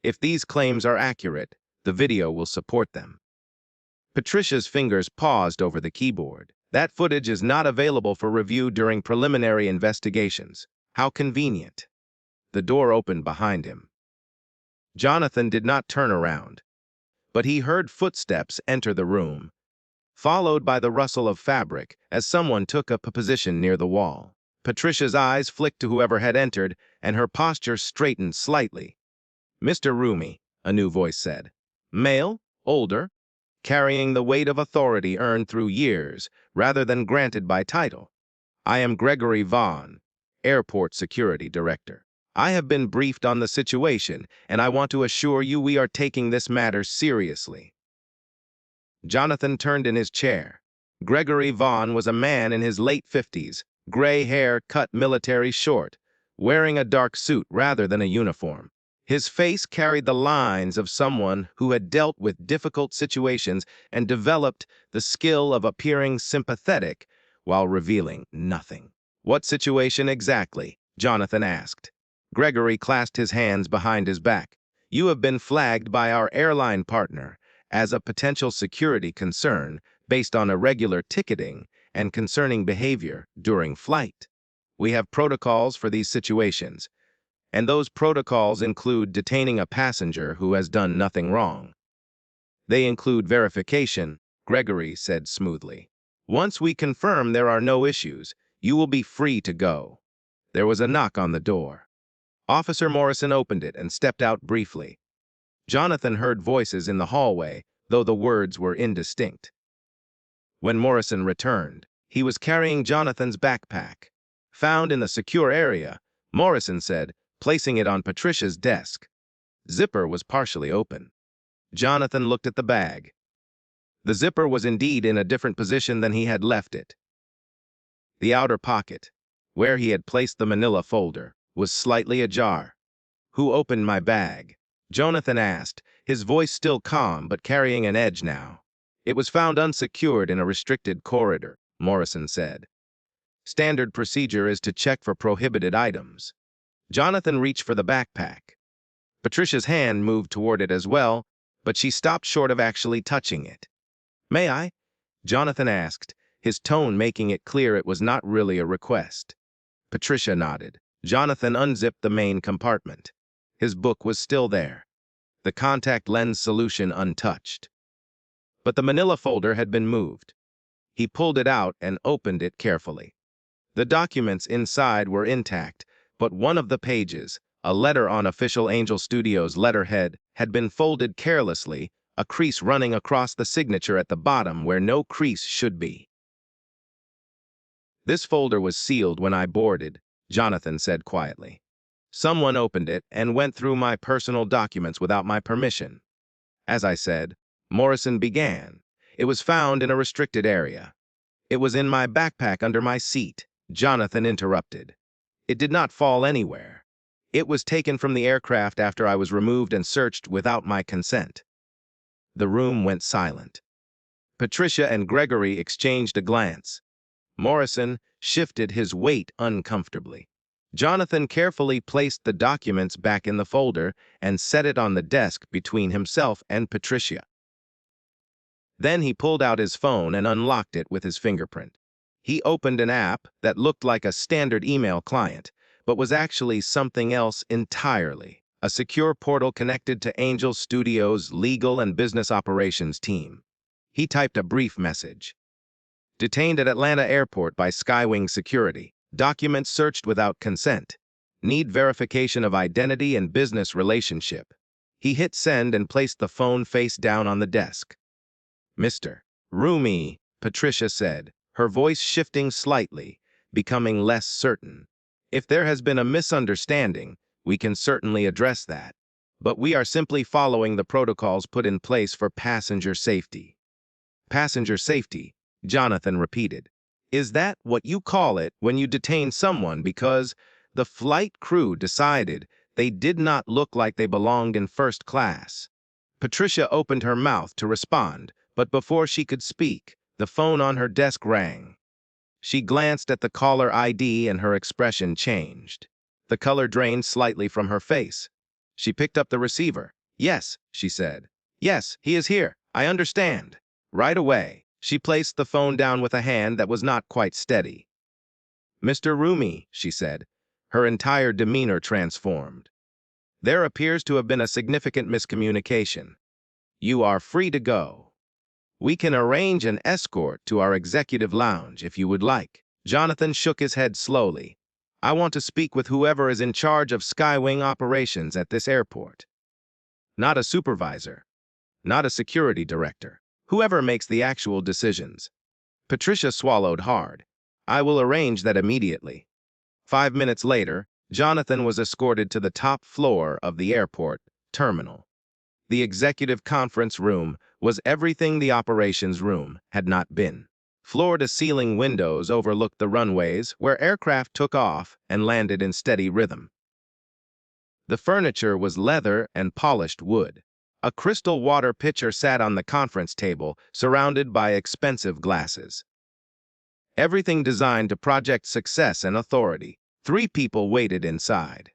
If these claims are accurate, the video will support them." Patricia's fingers paused over the keyboard. "That footage is not available for review during preliminary investigations. How convenient." The door opened behind him. Jonathan did not turn around, but he heard footsteps enter the room, followed by the rustle of fabric as someone took up a position near the wall. Patricia's eyes flicked to whoever had entered, and her posture straightened slightly. "Mr. Roumie," a new voice said. "Male, older, carrying the weight of authority earned through years rather than granted by title. I am Gregory Vaughn, Airport Security Director. I have been briefed on the situation, and I want to assure you we are taking this matter seriously. Jonathan turned in his chair. Gregory Vaughn was a man in his late 50s, gray hair cut military short, wearing a dark suit rather than a uniform. His face carried the lines of someone who had dealt with difficult situations and developed the skill of appearing sympathetic while revealing nothing. "What situation exactly?" Jonathan asked. Gregory clasped his hands behind his back. "You have been flagged by our airline partner as a potential security concern based on irregular ticketing and concerning behavior during flight. We have protocols for these situations, and those protocols include detaining a passenger who has done nothing wrong. They include verification," Gregory said smoothly. "Once we confirm there are no issues, you will be free to go." There was a knock on the door. Officer Morrison opened it and stepped out briefly. Jonathan heard voices in the hallway, though the words were indistinct. When Morrison returned, he was carrying Jonathan's backpack. "Found in the secure area," Morrison said, placing it on Patricia's desk. Zipper was partially open. Jonathan looked at the bag. The zipper was indeed in a different position than he had left it. The outer pocket, where he had placed the manila folder, was slightly ajar. "Who opened my bag?" Jonathan asked, his voice still calm but carrying an edge now. "It was found unsecured in a restricted corridor," Morrison said. "Standard procedure is to check for prohibited items." Jonathan reached for the backpack. Patricia's hand moved toward it as well, but she stopped short of actually touching it. "May I?" Jonathan asked, his tone making it clear it was not really a request. Patricia nodded. Jonathan unzipped the main compartment. His book was still there, the contact lens solution untouched. But the manila folder had been moved. He pulled it out and opened it carefully. The documents inside were intact, but one of the pages, a letter on official Angel Studios letterhead, had been folded carelessly, a crease running across the signature at the bottom where no crease should be. "This folder was sealed when I boarded," Jonathan said quietly. "Someone opened it and went through my personal documents without my permission." "As I said," Morrison began, "it was found in a restricted area." "It was in my backpack under my seat," Jonathan interrupted. "It did not fall anywhere. It was taken from the aircraft after I was removed and searched without my consent." The room went silent. Patricia and Gregory exchanged a glance. Morrison shifted his weight uncomfortably. Jonathan carefully placed the documents back in the folder and set it on the desk between himself and Patricia. Then he pulled out his phone and unlocked it with his fingerprint. He opened an app that looked like a standard email client, but was actually something else entirely, a secure portal connected to Angel Studios' legal and business operations team. He typed a brief message. "Detained at Atlanta Airport by SkyWing Security. Documents searched without consent. Need verification of identity and business relationship." He hit send and placed the phone face down on the desk. "Mr. Roumie," Patricia said, her voice shifting slightly, becoming less certain. "If there has been a misunderstanding, we can certainly address that. But we are simply following the protocols put in place for passenger safety." "Passenger safety," Jonathan repeated. "Is that what you call it when you detain someone because the flight crew decided they did not look like they belonged in first class?" Patricia opened her mouth to respond, but before she could speak, the phone on her desk rang. She glanced at the caller ID and her expression changed. The color drained slightly from her face. She picked up the receiver. "Yes," she said. "Yes, he is here. I understand." Right away, she placed the phone down with a hand that was not quite steady. "Mr. Roumie," she said, her entire demeanor transformed. "There appears to have been a significant miscommunication. You are free to go. We can arrange an escort to our executive lounge if you would like." Jonathan shook his head slowly. "I want to speak with whoever is in charge of SkyWing operations at this airport. Not a supervisor, not a security director. Whoever makes the actual decisions." Patricia swallowed hard. "I will arrange that immediately." 5 minutes later, Jonathan was escorted to the top floor of the airport terminal. The executive conference room was everything the operations room had not been. Floor-to-ceiling windows overlooked the runways where aircraft took off and landed in steady rhythm. The furniture was leather and polished wood. A crystal water pitcher sat on the conference table, surrounded by expensive glasses. Everything designed to project success and authority. 3 people waited inside.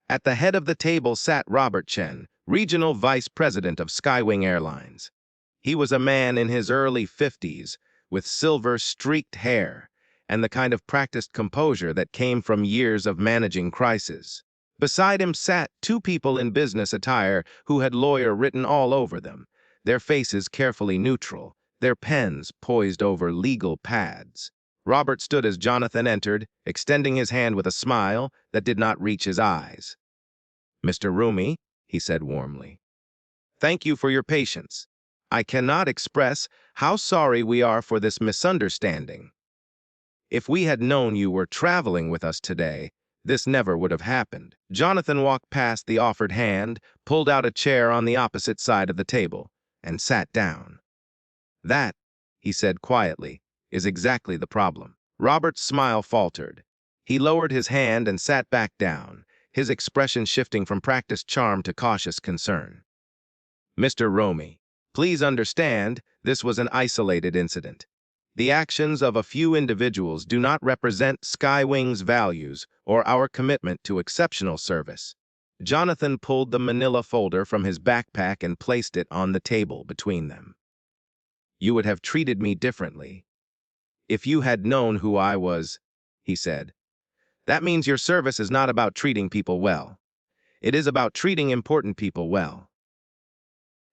At the head of the table sat Robert Chen, Regional Vice President of SkyWing Airlines. He was a man in his early 50s, with silver-streaked hair and the kind of practiced composure that came from years of managing crises. Beside him sat 2 people in business attire who had lawyer written all over them, their faces carefully neutral, their pens poised over legal pads. Robert stood as Jonathan entered, extending his hand with a smile that did not reach his eyes. "Mr. Roumie," he said warmly, "thank you for your patience. I cannot express how sorry we are for this misunderstanding. If we had known you were traveling with us today, this never would have happened." Jonathan walked past the offered hand, pulled out a chair on the opposite side of the table, and sat down. "That," he said quietly, "is exactly the problem." Robert's smile faltered. He lowered his hand and sat back down, his expression shifting from practiced charm to cautious concern. "Mr. Roumie, please understand, this was an isolated incident. The actions of a few individuals do not represent SkyWing's values or our commitment to exceptional service." Jonathan pulled the manila folder from his backpack and placed it on the table between them. "You would have treated me differently if you had known who I was," he said. "That means your service is not about treating people well. It is about treating important people well.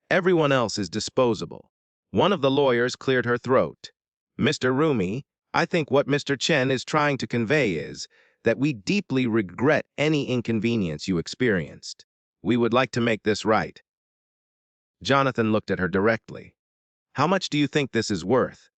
Everyone else is disposable." One of the lawyers cleared her throat. "Mr. Roumie, I think what Mr. Chen is trying to convey is that we deeply regret any inconvenience you experienced. We would like to make this right." Jonathan looked at her directly. "How much do you think this is worth?"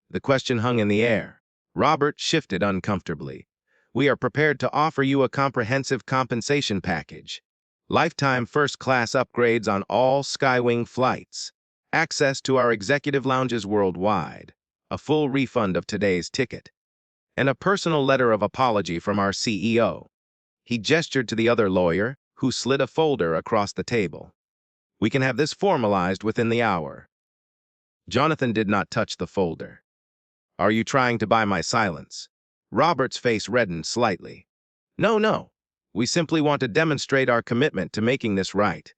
The question hung in the air. Robert shifted uncomfortably. "We are prepared to offer you a comprehensive compensation package. Lifetime first-class upgrades on all SkyWing flights, access to our executive lounges worldwide, a full refund of today's ticket, and a personal letter of apology from our CEO." He gestured to the other lawyer, who slid a folder across the table. "We can have this formalized within the hour." Jonathan did not touch the folder. "Are you trying to buy my silence?" Robert's face reddened slightly. No. We simply want to demonstrate our commitment to making this right."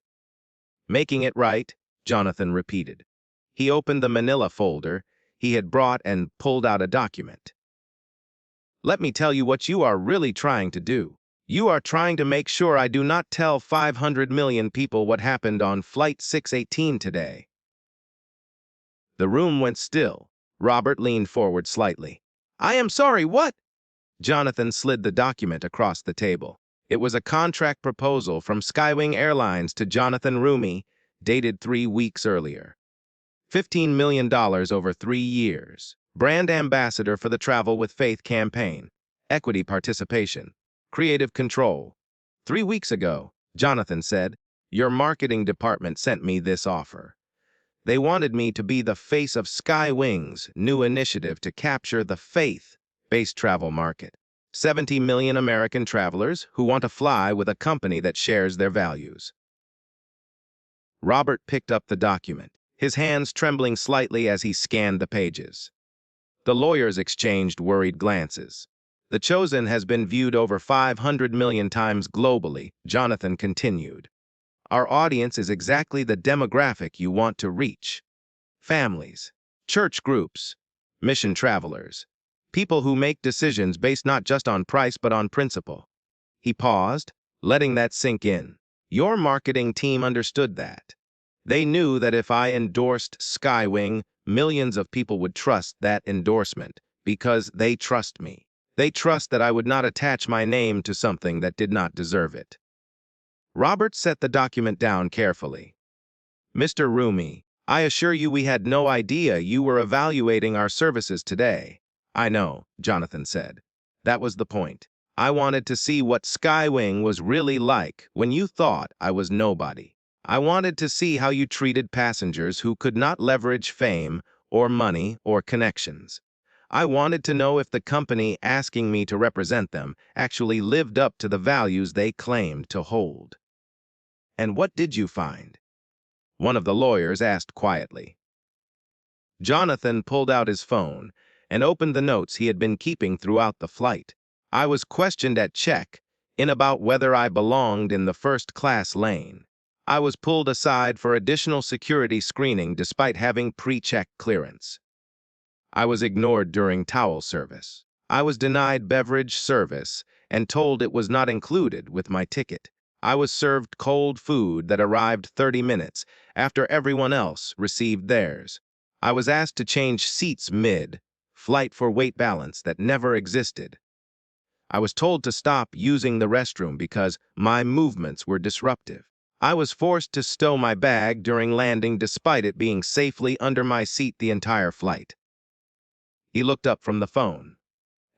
"Making it right," Jonathan repeated. He opened the manila folder he had brought and pulled out a document. "Let me tell you what you are really trying to do. You are trying to make sure I do not tell 500 million people what happened on Flight 618 today." The room went still. Robert leaned forward slightly. "I am sorry, what?" Jonathan slid the document across the table. It was a contract proposal from SkyWing Airlines to Jonathan Roumie, dated 3 weeks earlier. $15 million over 3 years. Brand ambassador for the Travel with Faith campaign. Equity participation. Creative control. 3 weeks ago, Jonathan said, your marketing department sent me this offer. They wanted me to be the face of SkyWing's new initiative to capture the faith-based travel market. 70 million American travelers who want to fly with a company that shares their values. Robert picked up the document, his hands trembling slightly as he scanned the pages. The lawyers exchanged worried glances. "The Chosen has been viewed over 500 million times globally," Jonathan continued. "Our audience is exactly the demographic you want to reach. Families, church groups, mission travelers, people who make decisions based not just on price but on principle." He paused, letting that sink in. "Your marketing team understood that. They knew that if I endorsed SkyWing, millions of people would trust that endorsement because they trust me. They trust that I would not attach my name to something that did not deserve it." Robert set the document down carefully. "Mr. Roumie, I assure you we had no idea you were evaluating our services today." "I know," Jonathan said. That was the point. I wanted to see what SkyWing was really like when you thought I was nobody. I wanted to see how you treated passengers who could not leverage fame or money or connections. I wanted to know if the company asking me to represent them actually lived up to the values they claimed to hold. And what did you find? One of the lawyers asked quietly. Jonathan pulled out his phone and opened the notes he had been keeping throughout the flight. I was questioned at check in about whether I belonged in the first-class lane. I was pulled aside for additional security screening despite having pre-check clearance. I was ignored during towel service. I was denied beverage service and told it was not included with my ticket. I was served cold food that arrived 30 minutes after everyone else received theirs. I was asked to change seats mid-flight for weight balance that never existed. I was told to stop using the restroom because my movements were disruptive. I was forced to stow my bag during landing despite it being safely under my seat the entire flight. He looked up from the phone.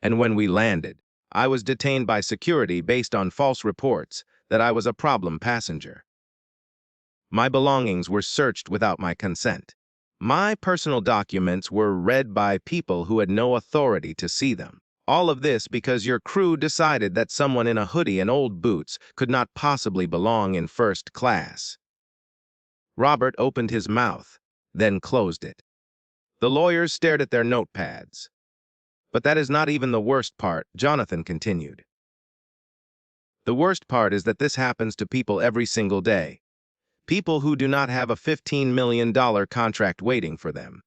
And when we landed, I was detained by security based on false reports that I was a problem passenger. My belongings were searched without my consent. My personal documents were read by people who had no authority to see them. All of this because your crew decided that someone in a hoodie and old boots could not possibly belong in first class. Robert opened his mouth, then closed it. The lawyers stared at their notepads. But that is not even the worst part, Jonathan continued. The worst part is that this happens to people every single day. People who do not have a $15 million contract waiting for them.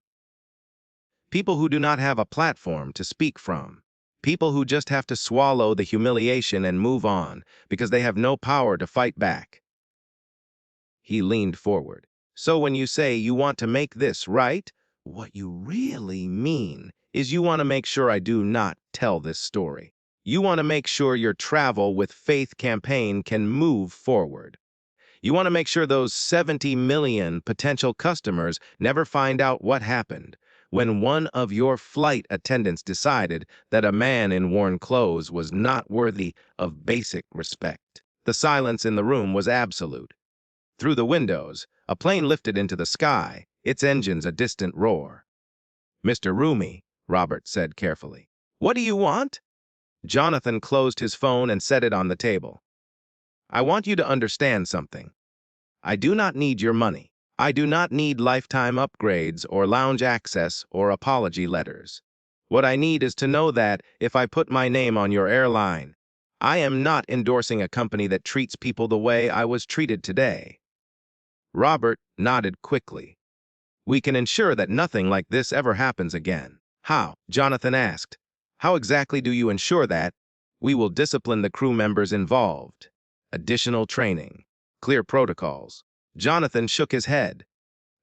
People who do not have a platform to speak from. People who just have to swallow the humiliation and move on because they have no power to fight back. He leaned forward. So when you say you want to make this right, what you really mean is you want to make sure I do not tell this story. You want to make sure your Travel with Faith campaign can move forward. You want to make sure those 70 million potential customers never find out what happened when one of your flight attendants decided that a man in worn clothes was not worthy of basic respect. The silence in the room was absolute. Through the windows, a plane lifted into the sky, its engines a distant roar. "Mr. Roumie," Robert said carefully. "What do you want?" Jonathan closed his phone and set it on the table. "I want you to understand something. I do not need your money. I do not need lifetime upgrades or lounge access or apology letters. What I need is to know that if I put my name on your airline, I am not endorsing a company that treats people the way I was treated today." Robert nodded quickly. "We can ensure that nothing like this ever happens again." "How?" Jonathan asked. "How exactly do you ensure that?" "We will discipline the crew members involved. Additional training. Clear protocols." Jonathan shook his head.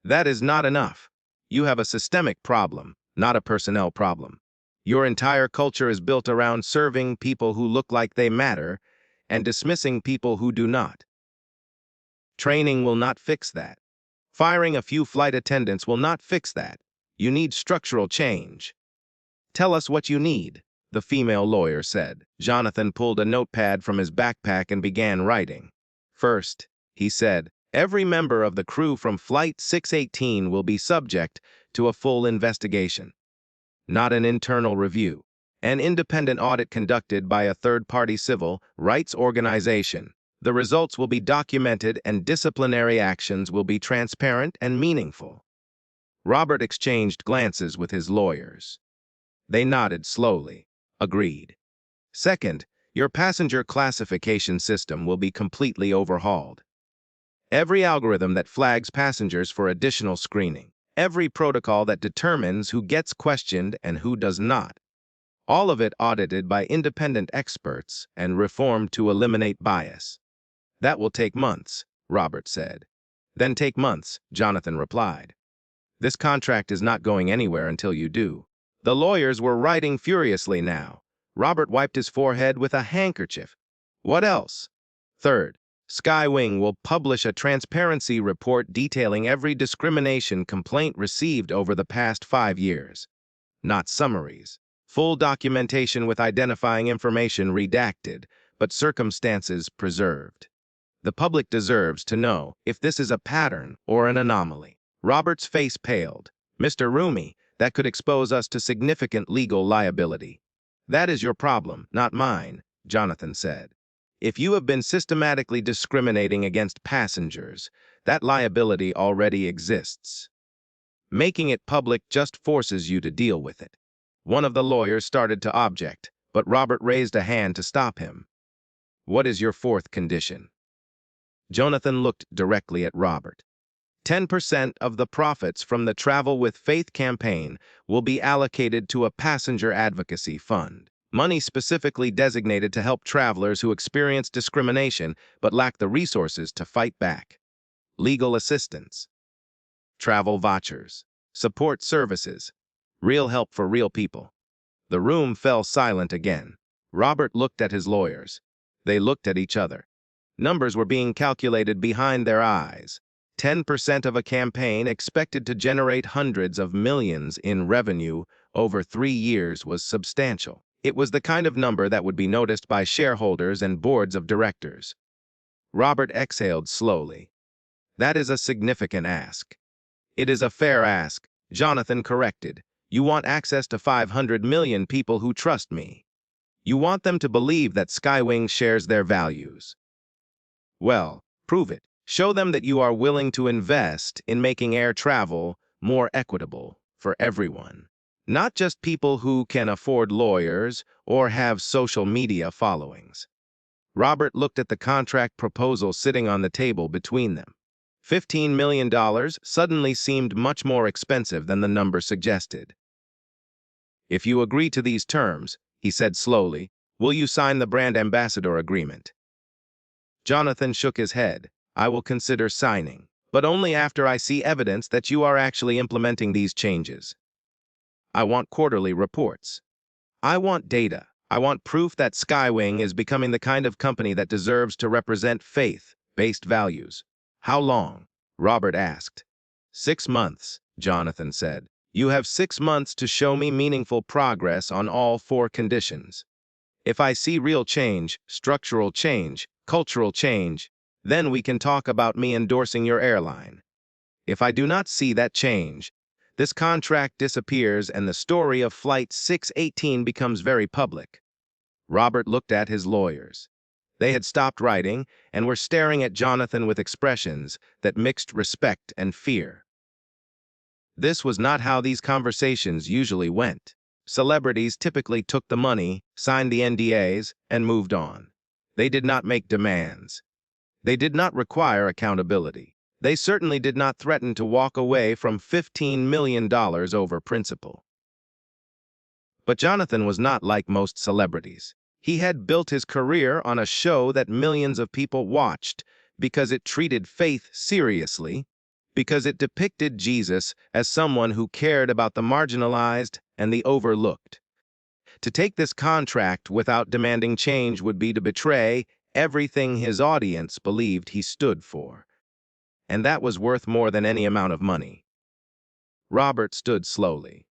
"That is not enough. You have a systemic problem, not a personnel problem. Your entire culture is built around serving people who look like they matter and dismissing people who do not. Training will not fix that. Firing a few flight attendants will not fix that. You need structural change." "Tell us what you need," the female lawyer said. Jonathan pulled a notepad from his backpack and began writing. "First," he said, "every member of the crew from Flight 618 will be subject to a full investigation. Not an internal review. An independent audit conducted by a third-party civil rights organization. The results will be documented and disciplinary actions will be transparent and meaningful." Robert exchanged glances with his lawyers. They nodded slowly. "Agreed." "Second, your passenger classification system will be completely overhauled. Every algorithm that flags passengers for additional screening. Every protocol that determines who gets questioned and who does not. All of it audited by independent experts and reformed to eliminate bias." "That will take months," Robert said. "Then take months," Jonathan replied. "This contract is not going anywhere until you do." The lawyers were writing furiously now. Robert wiped his forehead with a handkerchief. "What else?" "Third, SkyWing will publish a transparency report detailing every discrimination complaint received over the past 5 years. Not summaries. Full documentation with identifying information redacted, but circumstances preserved. The public deserves to know if this is a pattern or an anomaly. Robert's face paled. Mr. Roumie, that could expose us to significant legal liability. That is your problem, not mine, Jonathan said. If you have been systematically discriminating against passengers, that liability already exists. Making it public just forces you to deal with it. One of the lawyers started to object, but Robert raised a hand to stop him. What is your fourth condition? Jonathan looked directly at Robert. 10% of the profits from the Travel with Faith campaign will be allocated to a passenger advocacy fund. Money specifically designated to help travelers who experience discrimination but lack the resources to fight back. Legal assistance, travel vouchers, support services, real help for real people. The room fell silent again. Robert looked at his lawyers. They looked at each other. Numbers were being calculated behind their eyes. 10% of a campaign expected to generate hundreds of millions in revenue over 3 years was substantial. It was the kind of number that would be noticed by shareholders and boards of directors. Robert exhaled slowly. That is a significant ask. It is a fair ask, Jonathan corrected. You want access to 500 million people who trust me. You want them to believe that SkyWing shares their values. Well, prove it. Show them that you are willing to invest in making air travel more equitable for everyone. Not just people who can afford lawyers or have social media followings. Robert looked at the contract proposal sitting on the table between them. $15 million suddenly seemed much more expensive than the number suggested. If you agree to these terms, he said slowly, will you sign the brand ambassador agreement? Jonathan shook his head. I will consider signing, but only after I see evidence that you are actually implementing these changes. I want quarterly reports. I want data. I want proof that SkyWing is becoming the kind of company that deserves to represent faith-based values. How long? Robert asked. 6 months, Jonathan said. You have 6 months to show me meaningful progress on all 4 conditions. If I see real change, structural change, cultural change, then we can talk about me endorsing your airline. If I do not see that change, this contract disappears and the story of Flight 618 becomes very public. Robert looked at his lawyers. They had stopped writing and were staring at Jonathan with expressions that mixed respect and fear. This was not how these conversations usually went. Celebrities typically took the money, signed the NDAs, and moved on. They did not make demands. They did not require accountability. They certainly did not threaten to walk away from $15 million over principle. But Jonathan was not like most celebrities. He had built his career on a show that millions of people watched because it treated faith seriously, because it depicted Jesus as someone who cared about the marginalized and the overlooked. To take this contract without demanding change would be to betray everything his audience believed he stood for. And that was worth more than any amount of money. Robert stood slowly.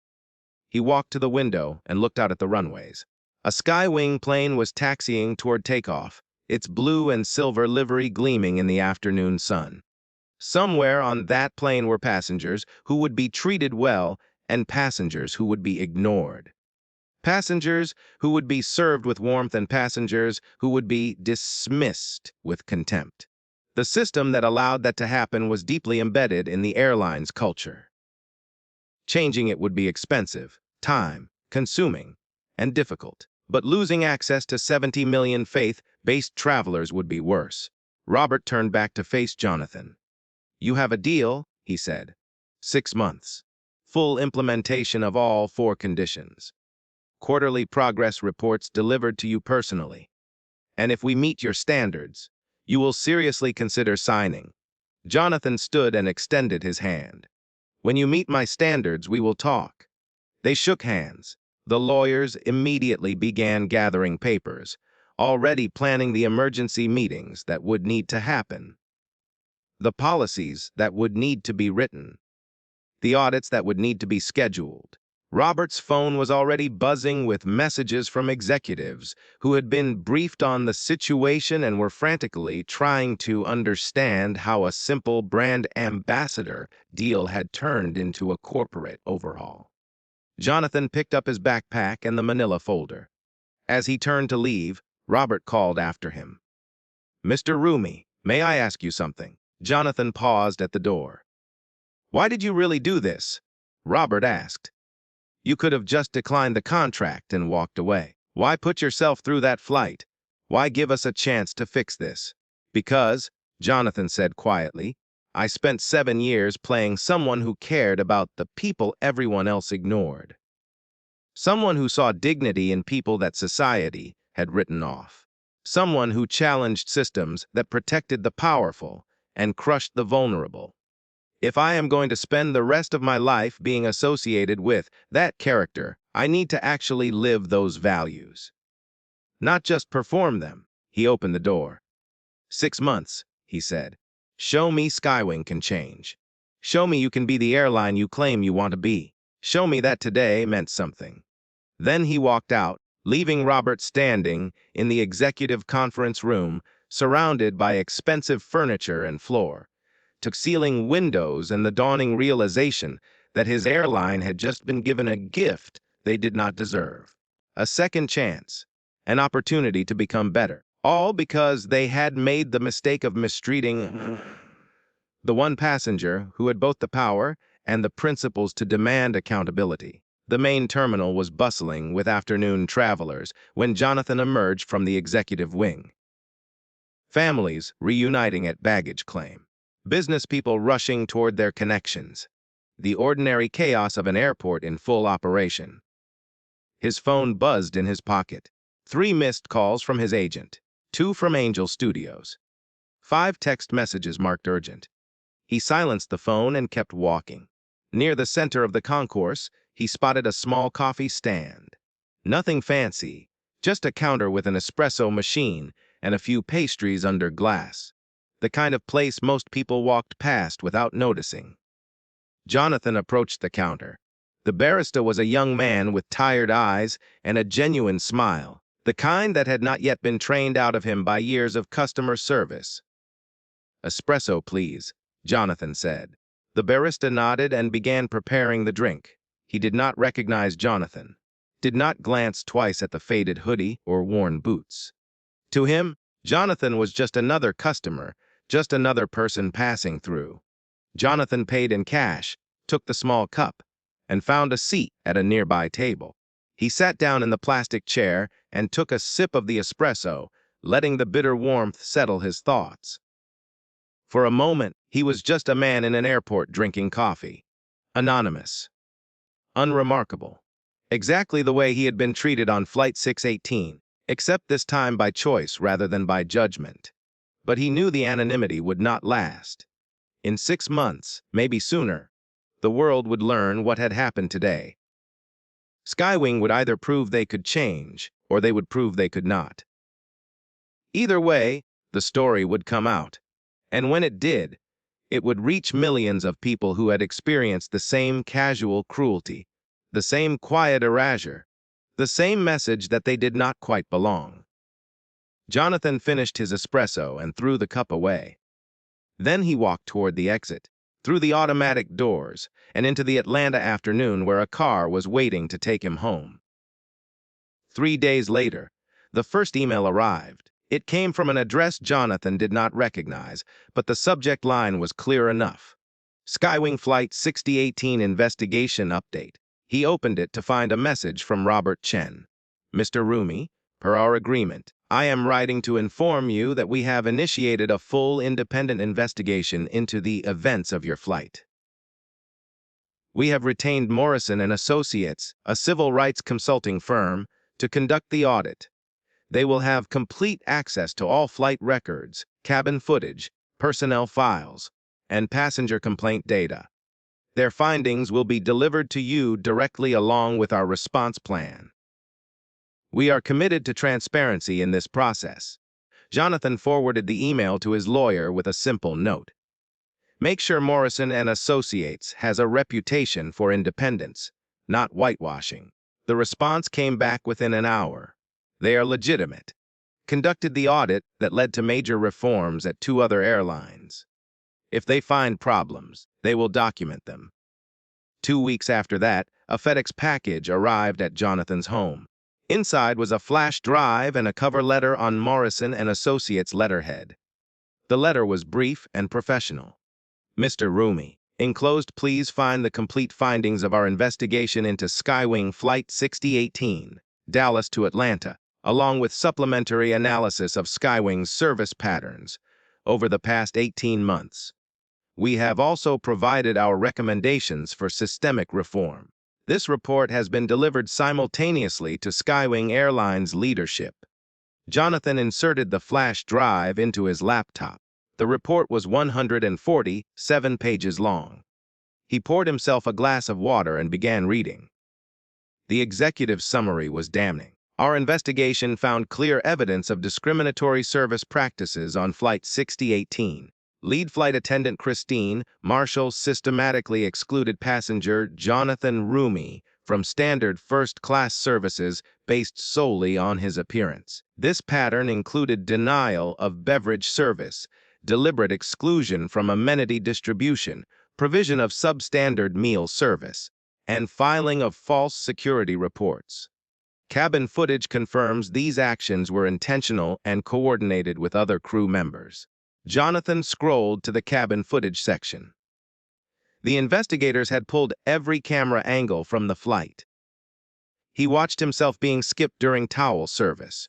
He walked to the window and looked out at the runways. A SkyWing plane was taxiing toward takeoff, its blue and silver livery gleaming in the afternoon sun. Somewhere on that plane were passengers who would be treated well and passengers who would be ignored. Passengers who would be served with warmth and passengers who would be dismissed with contempt. The system that allowed that to happen was deeply embedded in the airline's culture. Changing it would be expensive, time-consuming, and difficult. But losing access to 70 million faith-based travelers would be worse. Robert turned back to face Jonathan. You have a deal, he said. 6 months. Full implementation of all 4 conditions. Quarterly progress reports delivered to you personally. And if we meet your standards, you will seriously consider signing. Jonathan stood and extended his hand. When you meet my standards, we will talk. They shook hands. The lawyers immediately began gathering papers, already planning the emergency meetings that would need to happen, the policies that would need to be written, the audits that would need to be scheduled. Robert's phone was already buzzing with messages from executives who had been briefed on the situation and were frantically trying to understand how a simple brand ambassador deal had turned into a corporate overhaul. Jonathan picked up his backpack and the manila folder. As he turned to leave, Robert called after him. "Mr. Roumie, may I ask you something?" Jonathan paused at the door. "Why did you really do this?" Robert asked. "You could have just declined the contract and walked away. Why put yourself through that flight? Why give us a chance to fix this?" "Because," Jonathan said quietly, "I spent 7 years playing someone who cared about the people everyone else ignored. Someone who saw dignity in people that society had written off. Someone who challenged systems that protected the powerful and crushed the vulnerable. If I am going to spend the rest of my life being associated with that character, I need to actually live those values. Not just perform them." He opened the door. "6 months," he said. "Show me SkyWing can change. Show me you can be the airline you claim you want to be. Show me that today meant something." Then he walked out, leaving Robert standing in the executive conference room, surrounded by expensive furniture and floor, to ceiling windows and the dawning realization that his airline had just been given a gift they did not deserve. A second chance, an opportunity to become better, all because they had made the mistake of mistreating the one passenger who had both the power and the principles to demand accountability. The main terminal was bustling with afternoon travelers when Jonathan emerged from the executive wing. Families reuniting at baggage claim. Business people rushing toward their connections. The ordinary chaos of an airport in full operation. His phone buzzed in his pocket. 3 missed calls from his agent. 2 from Angel Studios. 5 text messages marked urgent. He silenced the phone and kept walking. Near the center of the concourse, he spotted a small coffee stand. Nothing fancy, just a counter with an espresso machine and a few pastries under glass. The kind of place most people walked past without noticing. Jonathan approached the counter. The barista was a young man with tired eyes and a genuine smile, the kind that had not yet been trained out of him by years of customer service. "Espresso, please," Jonathan said. The barista nodded and began preparing the drink. He did not recognize Jonathan, did not glance twice at the faded hoodie or worn boots. To him, Jonathan was just another customer, just another person passing through. Jonathan paid in cash, took the small cup, and found a seat at a nearby table. He sat down in the plastic chair and took a sip of the espresso, letting the bitter warmth settle his thoughts. For a moment, he was just a man in an airport drinking coffee. Anonymous. Unremarkable. Exactly the way he had been treated on Flight 618, except this time by choice rather than by judgment. But he knew the anonymity would not last. In 6 months, maybe sooner, the world would learn what had happened today. SkyWing would either prove they could change, or they would prove they could not. Either way, the story would come out. And when it did, it would reach millions of people who had experienced the same casual cruelty, the same quiet erasure, the same message that they did not quite belong. Jonathan finished his espresso and threw the cup away. Then he walked toward the exit, through the automatic doors, and into the Atlanta afternoon where a car was waiting to take him home. 3 days later, the first email arrived. It came from an address Jonathan did not recognize, but the subject line was clear enough. SkyWing Flight 6018 Investigation Update. He opened it to find a message from Robert Chen. "Mr. Roumie, per our agreement, I am writing to inform you that we have initiated a full independent investigation into the events of your flight. We have retained Morrison and Associates, a civil rights consulting firm, to conduct the audit. They will have complete access to all flight records, cabin footage, personnel files, and passenger complaint data. Their findings will be delivered to you directly along with our response plan. We are committed to transparency in this process." Jonathan forwarded the email to his lawyer with a simple note. "Make sure Morrison and Associates has a reputation for independence, not whitewashing. The response came back within an hour. They are legitimate. Conducted the audit that led to major reforms at 2 other airlines. If they find problems, they will document them. 2 weeks after that, a FedEx package arrived at Jonathan's home. Inside was a flash drive and a cover letter on Morrison and Associates letterhead. The letter was brief and professional. Mr. Roumie, enclosed, please find the complete findings of our investigation into SkyWing Flight 6018, Dallas to Atlanta, along with supplementary analysis of SkyWing's service patterns over the past 18 months. We have also provided our recommendations for systemic reform. This report has been delivered simultaneously to SkyWing Airlines leadership. Jonathan inserted the flash drive into his laptop. The report was 147 pages long. He poured himself a glass of water and began reading. The executive summary was damning. Our investigation found clear evidence of discriminatory service practices on Flight 6018. Lead flight attendant Christine Marshall systematically excluded passenger Jonathan Roumie from standard first-class services based solely on his appearance. This pattern included denial of beverage service, deliberate exclusion from amenity distribution, provision of substandard meal service, and filing of false security reports. Cabin footage confirms these actions were intentional and coordinated with other crew members. Jonathan scrolled to the cabin footage section. The investigators had pulled every camera angle from the flight. He watched himself being skipped during towel service.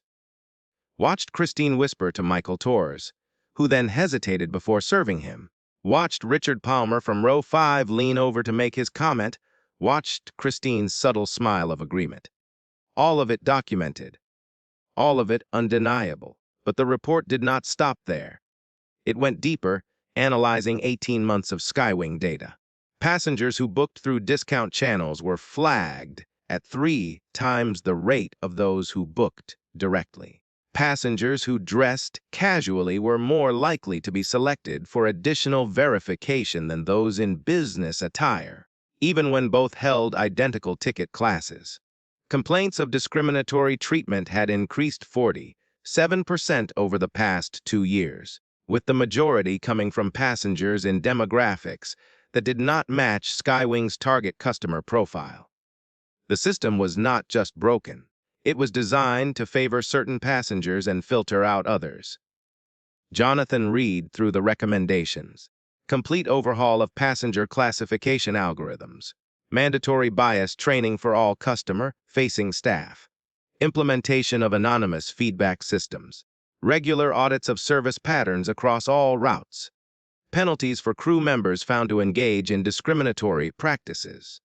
Watched Christine whisper to Michael Torres, who then hesitated before serving him. Watched Richard Palmer from row 5 lean over to make his comment. Watched Christine's subtle smile of agreement. All of it documented. All of it undeniable. But the report did not stop there. It went deeper, analyzing 18 months of SkyWing data. Passengers who booked through discount channels were flagged at 3 times the rate of those who booked directly. Passengers who dressed casually were more likely to be selected for additional verification than those in business attire, even when both held identical ticket classes. Complaints of discriminatory treatment had increased 47% over the past 2 years, with the majority coming from passengers in demographics that did not match SkyWing's target customer profile. The system was not just broken. It was designed to favor certain passengers and filter out others. Jonathan read through the recommendations. Complete overhaul of passenger classification algorithms. Mandatory bias training for all customer-facing staff. Implementation of anonymous feedback systems. Regular audits of service patterns across all routes. Penalties for crew members found to engage in discriminatory practices.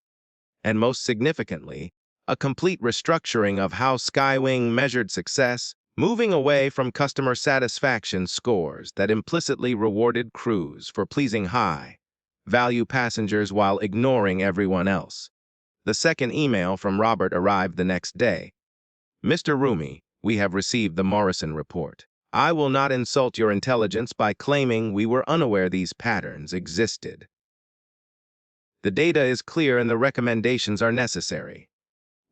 And most significantly, a complete restructuring of how SkyWing measured success, moving away from customer satisfaction scores that implicitly rewarded crews for pleasing high-value passengers while ignoring everyone else. The second email from Robert arrived the next day. Mr. Roumie, we have received the Morrison report. I will not insult your intelligence by claiming we were unaware these patterns existed. The data is clear and the recommendations are necessary.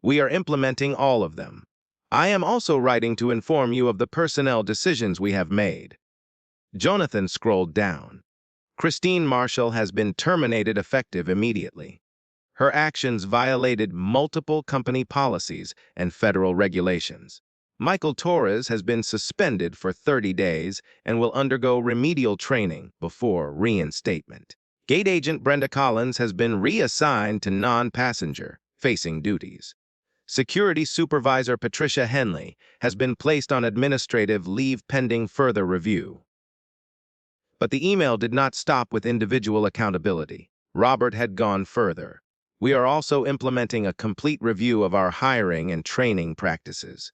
We are implementing all of them. I am also writing to inform you of the personnel decisions we have made. Jonathan scrolled down. Christine Marshall has been terminated effective immediately. Her actions violated multiple company policies and federal regulations. Michael Torres has been suspended for 30 days and will undergo remedial training before reinstatement. Gate agent Brenda Collins has been reassigned to non-passenger-facing duties. Security Supervisor Patricia Henley has been placed on administrative leave pending further review. But the email did not stop with individual accountability. Robert had gone further. We are also implementing a complete review of our hiring and training practices.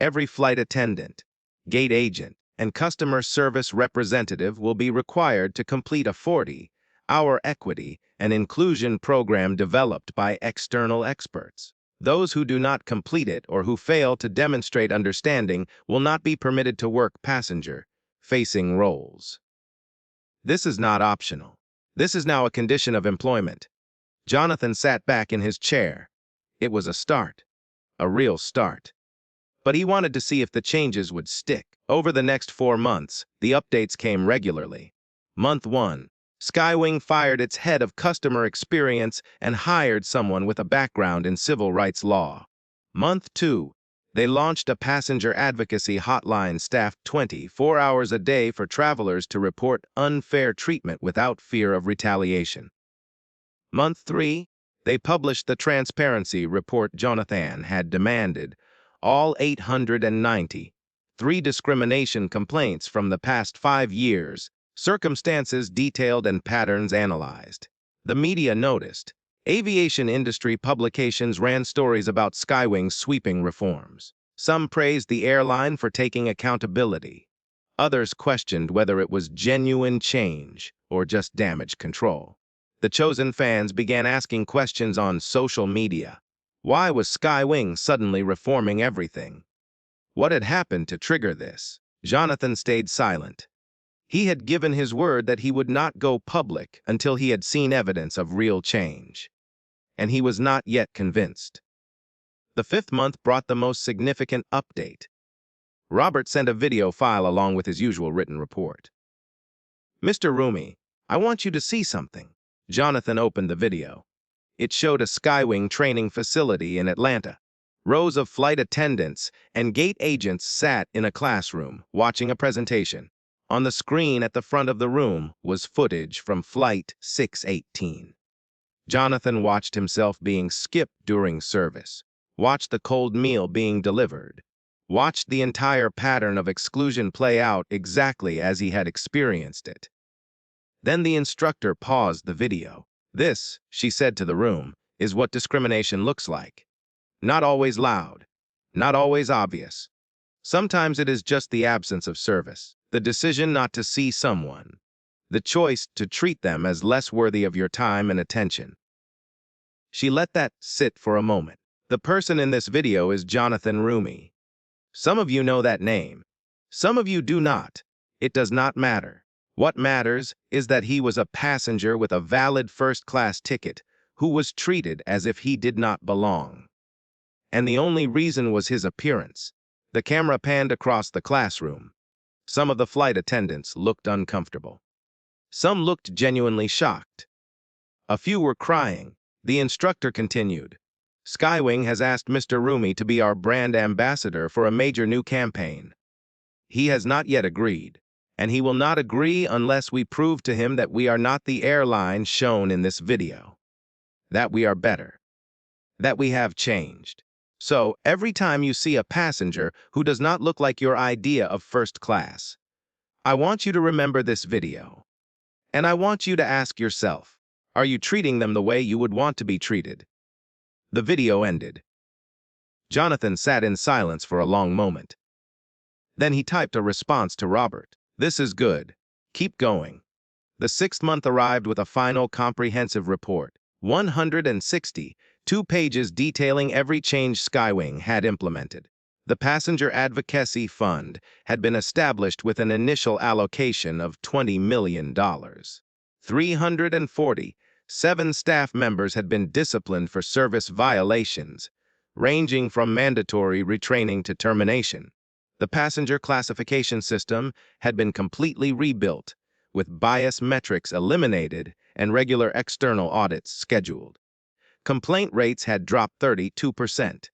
Every flight attendant, gate agent, and customer service representative will be required to complete a 40-hour equity and inclusion program developed by external experts. Those who do not complete it or who fail to demonstrate understanding will not be permitted to work passenger-facing roles. This is not optional. This is now a condition of employment. Jonathan sat back in his chair. It was a start, a real start. But he wanted to see if the changes would stick. Over the next 4 months, the updates came regularly. Month 1, SkyWing fired its head of customer experience and hired someone with a background in civil rights law. Month 2, they launched a passenger advocacy hotline staffed 24 hours a day for travelers to report unfair treatment without fear of retaliation. Month 3, they published the transparency report Jonathan had demanded, all 893 discrimination complaints from the past 5 years, circumstances detailed and patterns analyzed. The media noticed. Aviation industry publications ran stories about SkyWing's sweeping reforms. Some praised the airline for taking accountability. Others questioned whether it was genuine change or just damage control. The chosen fans began asking questions on social media. Why was SkyWing suddenly reforming everything? What had happened to trigger this? Jonathan stayed silent. He had given his word that he would not go public until he had seen evidence of real change. And he was not yet convinced. The 5th month brought the most significant update. Robert sent a video file along with his usual written report. "Mr. Roumie, I want you to see something." Jonathan opened the video. It showed a SkyWing training facility in Atlanta. Rows of flight attendants and gate agents sat in a classroom watching a presentation. On the screen at the front of the room was footage from Flight 618. Jonathan watched himself being skipped during service, watched the cold meal being delivered, watched the entire pattern of exclusion play out exactly as he had experienced it. Then the instructor paused the video. "This," she said to the room, "is what discrimination looks like. Not always loud, not always obvious. Sometimes it is just the absence of service, the decision not to see someone, the choice to treat them as less worthy of your time and attention." She let that sit for a moment. The person in this video is Jonathan Roumie. Some of you know that name. Some of you do not. It does not matter. What matters is that he was a passenger with a valid first-class ticket who was treated as if he did not belong. And the only reason was his appearance. The camera panned across the classroom. Some of the flight attendants looked uncomfortable. Some looked genuinely shocked. A few were crying. The instructor continued. "SkyWing has asked Mr. Roumie to be our brand ambassador for a major new campaign. He has not yet agreed, and he will not agree unless we prove to him that we are not the airline shown in this video, that we are better, that we have changed. So, every time you see a passenger who does not look like your idea of first class, I want you to remember this video. And I want you to ask yourself, are you treating them the way you would want to be treated?" The video ended. Jonathan sat in silence for a long moment. Then he typed a response to Robert. "This is good. Keep going." The 6th month arrived with a final comprehensive report, 162 pages detailing every change SkyWing had implemented. The Passenger Advocacy Fund had been established with an initial allocation of $20 million. 347 staff members had been disciplined for service violations, ranging from mandatory retraining to termination. The passenger classification system had been completely rebuilt, with bias metrics eliminated and regular external audits scheduled. Complaint rates had dropped 32%.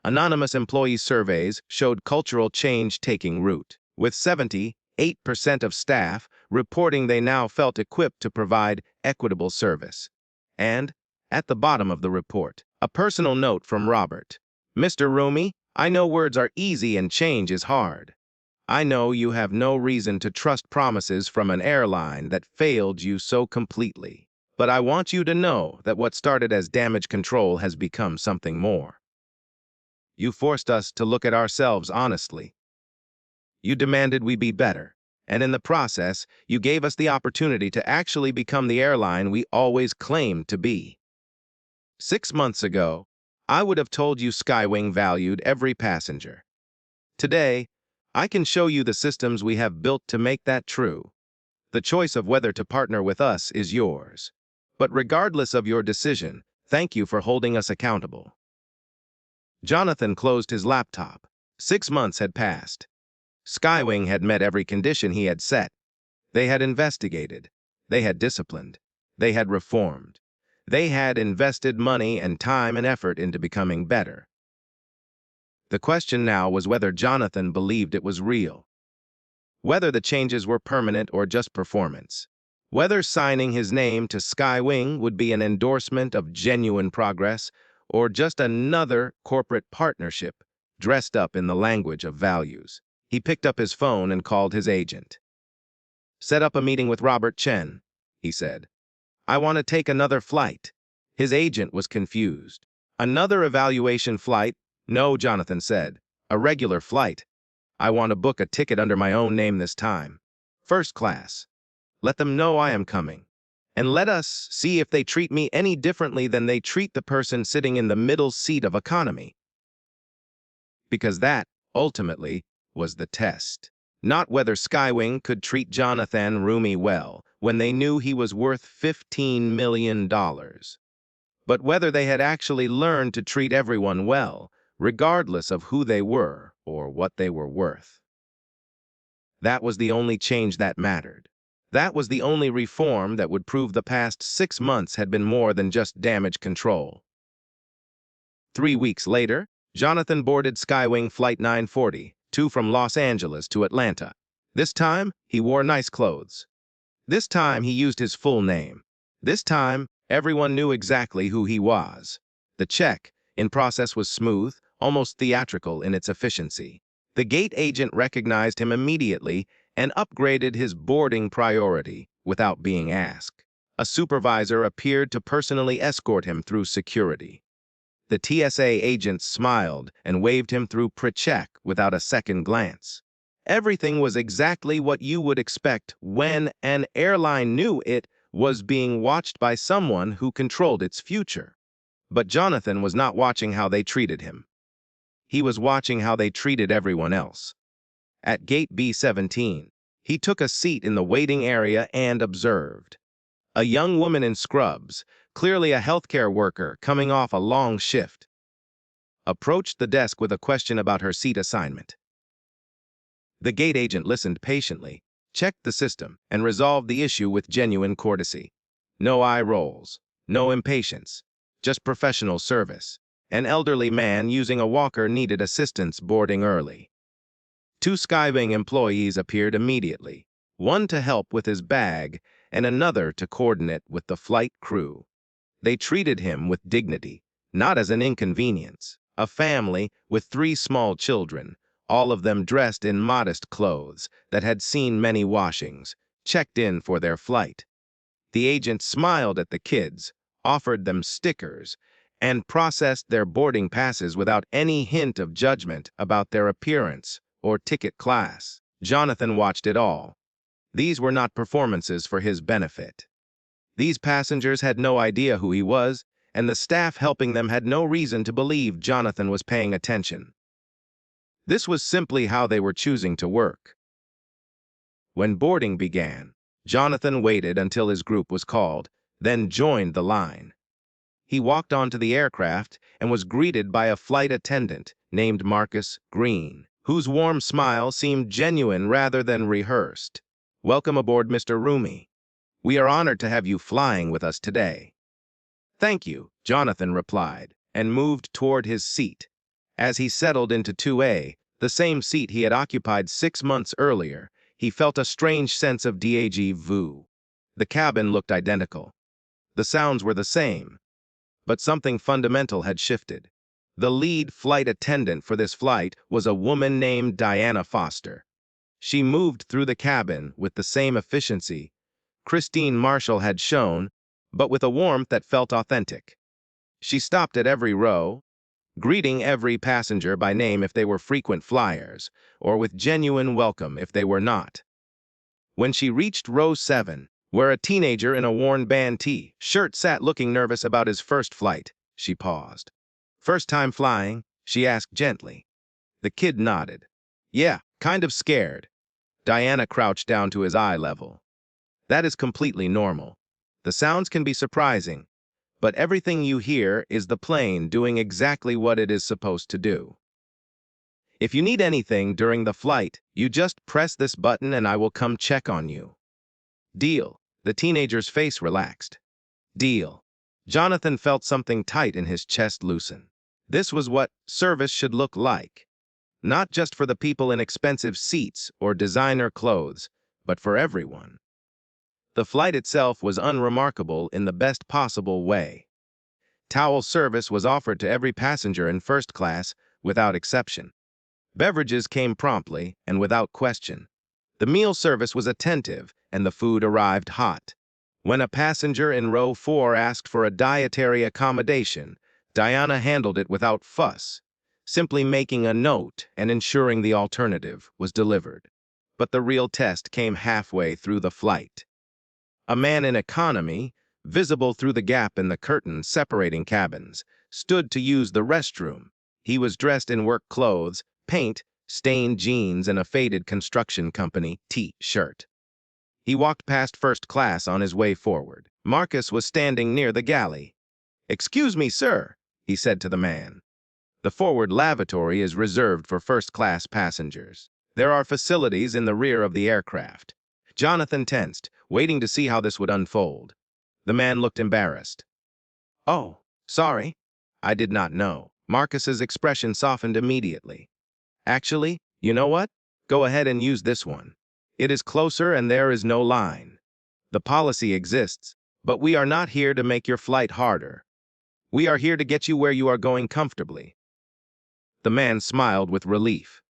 Anonymous employee surveys showed cultural change taking root, with 78% of staff reporting they now felt equipped to provide equitable service. And, at the bottom of the report, a personal note from Robert. "Mr. Roumie, I know words are easy and change is hard. I know you have no reason to trust promises from an airline that failed you so completely. But I want you to know that what started as damage control has become something more. You forced us to look at ourselves honestly. You demanded we be better, and in the process, you gave us the opportunity to actually become the airline we always claimed to be. 6 months ago, I would have told you SkyWing valued every passenger. Today, I can show you the systems we have built to make that true. The choice of whether to partner with us is yours. But regardless of your decision, thank you for holding us accountable. Jonathan closed his laptop. 6 months had passed. SkyWing had met every condition he had set. They had investigated. They had disciplined. They had reformed. They had invested money and time and effort into becoming better. The question now was whether Jonathan believed it was real. Whether the changes were permanent or just performance. Whether signing his name to SkyWing would be an endorsement of genuine progress or just another corporate partnership dressed up in the language of values. He picked up his phone and called his agent. "Set up a meeting with Robert Chen," he said. "I want to take another flight." His agent was confused. "Another evaluation flight?" "No," Jonathan said. "A regular flight. I want to book a ticket under my own name this time. First class. Let them know I am coming. And let us see if they treat me any differently than they treat the person sitting in the middle seat of economy." Because that, ultimately, was the test. Not whether SkyWing could treat Jonathan Roumie well when they knew he was worth $15 million, but whether they had actually learned to treat everyone well, regardless of who they were or what they were worth. That was the only change that mattered. That was the only reform that would prove the past 6 months had been more than just damage control. 3 weeks later, Jonathan boarded SkyWing Flight 940, from Los Angeles to Atlanta. This time, he wore nice clothes. This time, he used his full name. This time, everyone knew exactly who he was. The check-in process was smooth, almost theatrical in its efficiency. The gate agent recognized him immediately and upgraded his boarding priority without being asked. A supervisor appeared to personally escort him through security. The TSA agent smiled and waved him through pre-check without a second glance. Everything was exactly what you would expect when an airline knew it was being watched by someone who controlled its future. But Jonathan was not watching how they treated him. He was watching how they treated everyone else. At gate B17, he took a seat in the waiting area and observed. A young woman in scrubs, clearly a healthcare worker coming off a long shift, approached the desk with a question about her seat assignment. The gate agent listened patiently, checked the system, and resolved the issue with genuine courtesy. No eye rolls, no impatience, just professional service. An elderly man using a walker needed assistance boarding early. 2 SkyWing employees appeared immediately, one to help with his bag and another to coordinate with the flight crew. They treated him with dignity, not as an inconvenience. A family with 3 small children, all of them dressed in modest clothes that had seen many washings, checked in for their flight. The agent smiled at the kids, offered them stickers, and processed their boarding passes without any hint of judgment about their appearance or ticket class. Jonathan watched it all. These were not performances for his benefit. These passengers had no idea who he was, and the staff helping them had no reason to believe Jonathan was paying attention. This was simply how they were choosing to work. When boarding began, Jonathan waited until his group was called, then joined the line. He walked onto the aircraft and was greeted by a flight attendant named Marcus Green, whose warm smile seemed genuine rather than rehearsed. "Welcome aboard, Mr. Roumie. We are honored to have you flying with us today." "Thank you," Jonathan replied, and moved toward his seat. As he settled into 2A, the same seat he had occupied 6 months earlier, he felt a strange sense of déjà vu. The cabin looked identical. The sounds were the same, but something fundamental had shifted. The lead flight attendant for this flight was a woman named Diana Foster. She moved through the cabin with the same efficiency Christine Marshall had shown, but with a warmth that felt authentic. She stopped at every row, greeting every passenger by name if they were frequent flyers, or with genuine welcome if they were not. When she reached row 7, where a teenager in a worn band T-shirt sat looking nervous about his first flight, she paused. "First time flying?" she asked gently. The kid nodded. "Yeah, kind of scared." Diana crouched down to his eye level. "That is completely normal. The sounds can be surprising, but everything you hear is the plane doing exactly what it is supposed to do. If you need anything during the flight, you just press this button and I will come check on you. Deal. The teenager's face relaxed. Deal. Jonathan felt something tight in his chest loosen. This was what service should look like. Not just for the people in expensive seats or designer clothes, but for everyone. The flight itself was unremarkable in the best possible way. Towel service was offered to every passenger in first class, without exception. Beverages came promptly and without question. The meal service was attentive, and the food arrived hot. When a passenger in row 4 asked for a dietary accommodation, Diana handled it without fuss, simply making a note and ensuring the alternative was delivered. But the real test came halfway through the flight. A man in economy, visible through the gap in the curtain separating cabins, stood to use the restroom. He was dressed in work clothes, paint, stained jeans, and a faded construction company T-shirt. He walked past first class on his way forward. Marcus was standing near the galley. "Excuse me, sir," he said to the man. "The forward lavatory is reserved for first-class passengers. There are facilities in the rear of the aircraft." Jonathan tensed, waiting to see how this would unfold. The man looked embarrassed. "Oh, sorry. I did not know." Marcus's expression softened immediately. "Actually, you know what? Go ahead and use this one. It is closer and there is no line. The policy exists, but we are not here to make your flight harder. We are here to get you where you are going comfortably." The man smiled with relief.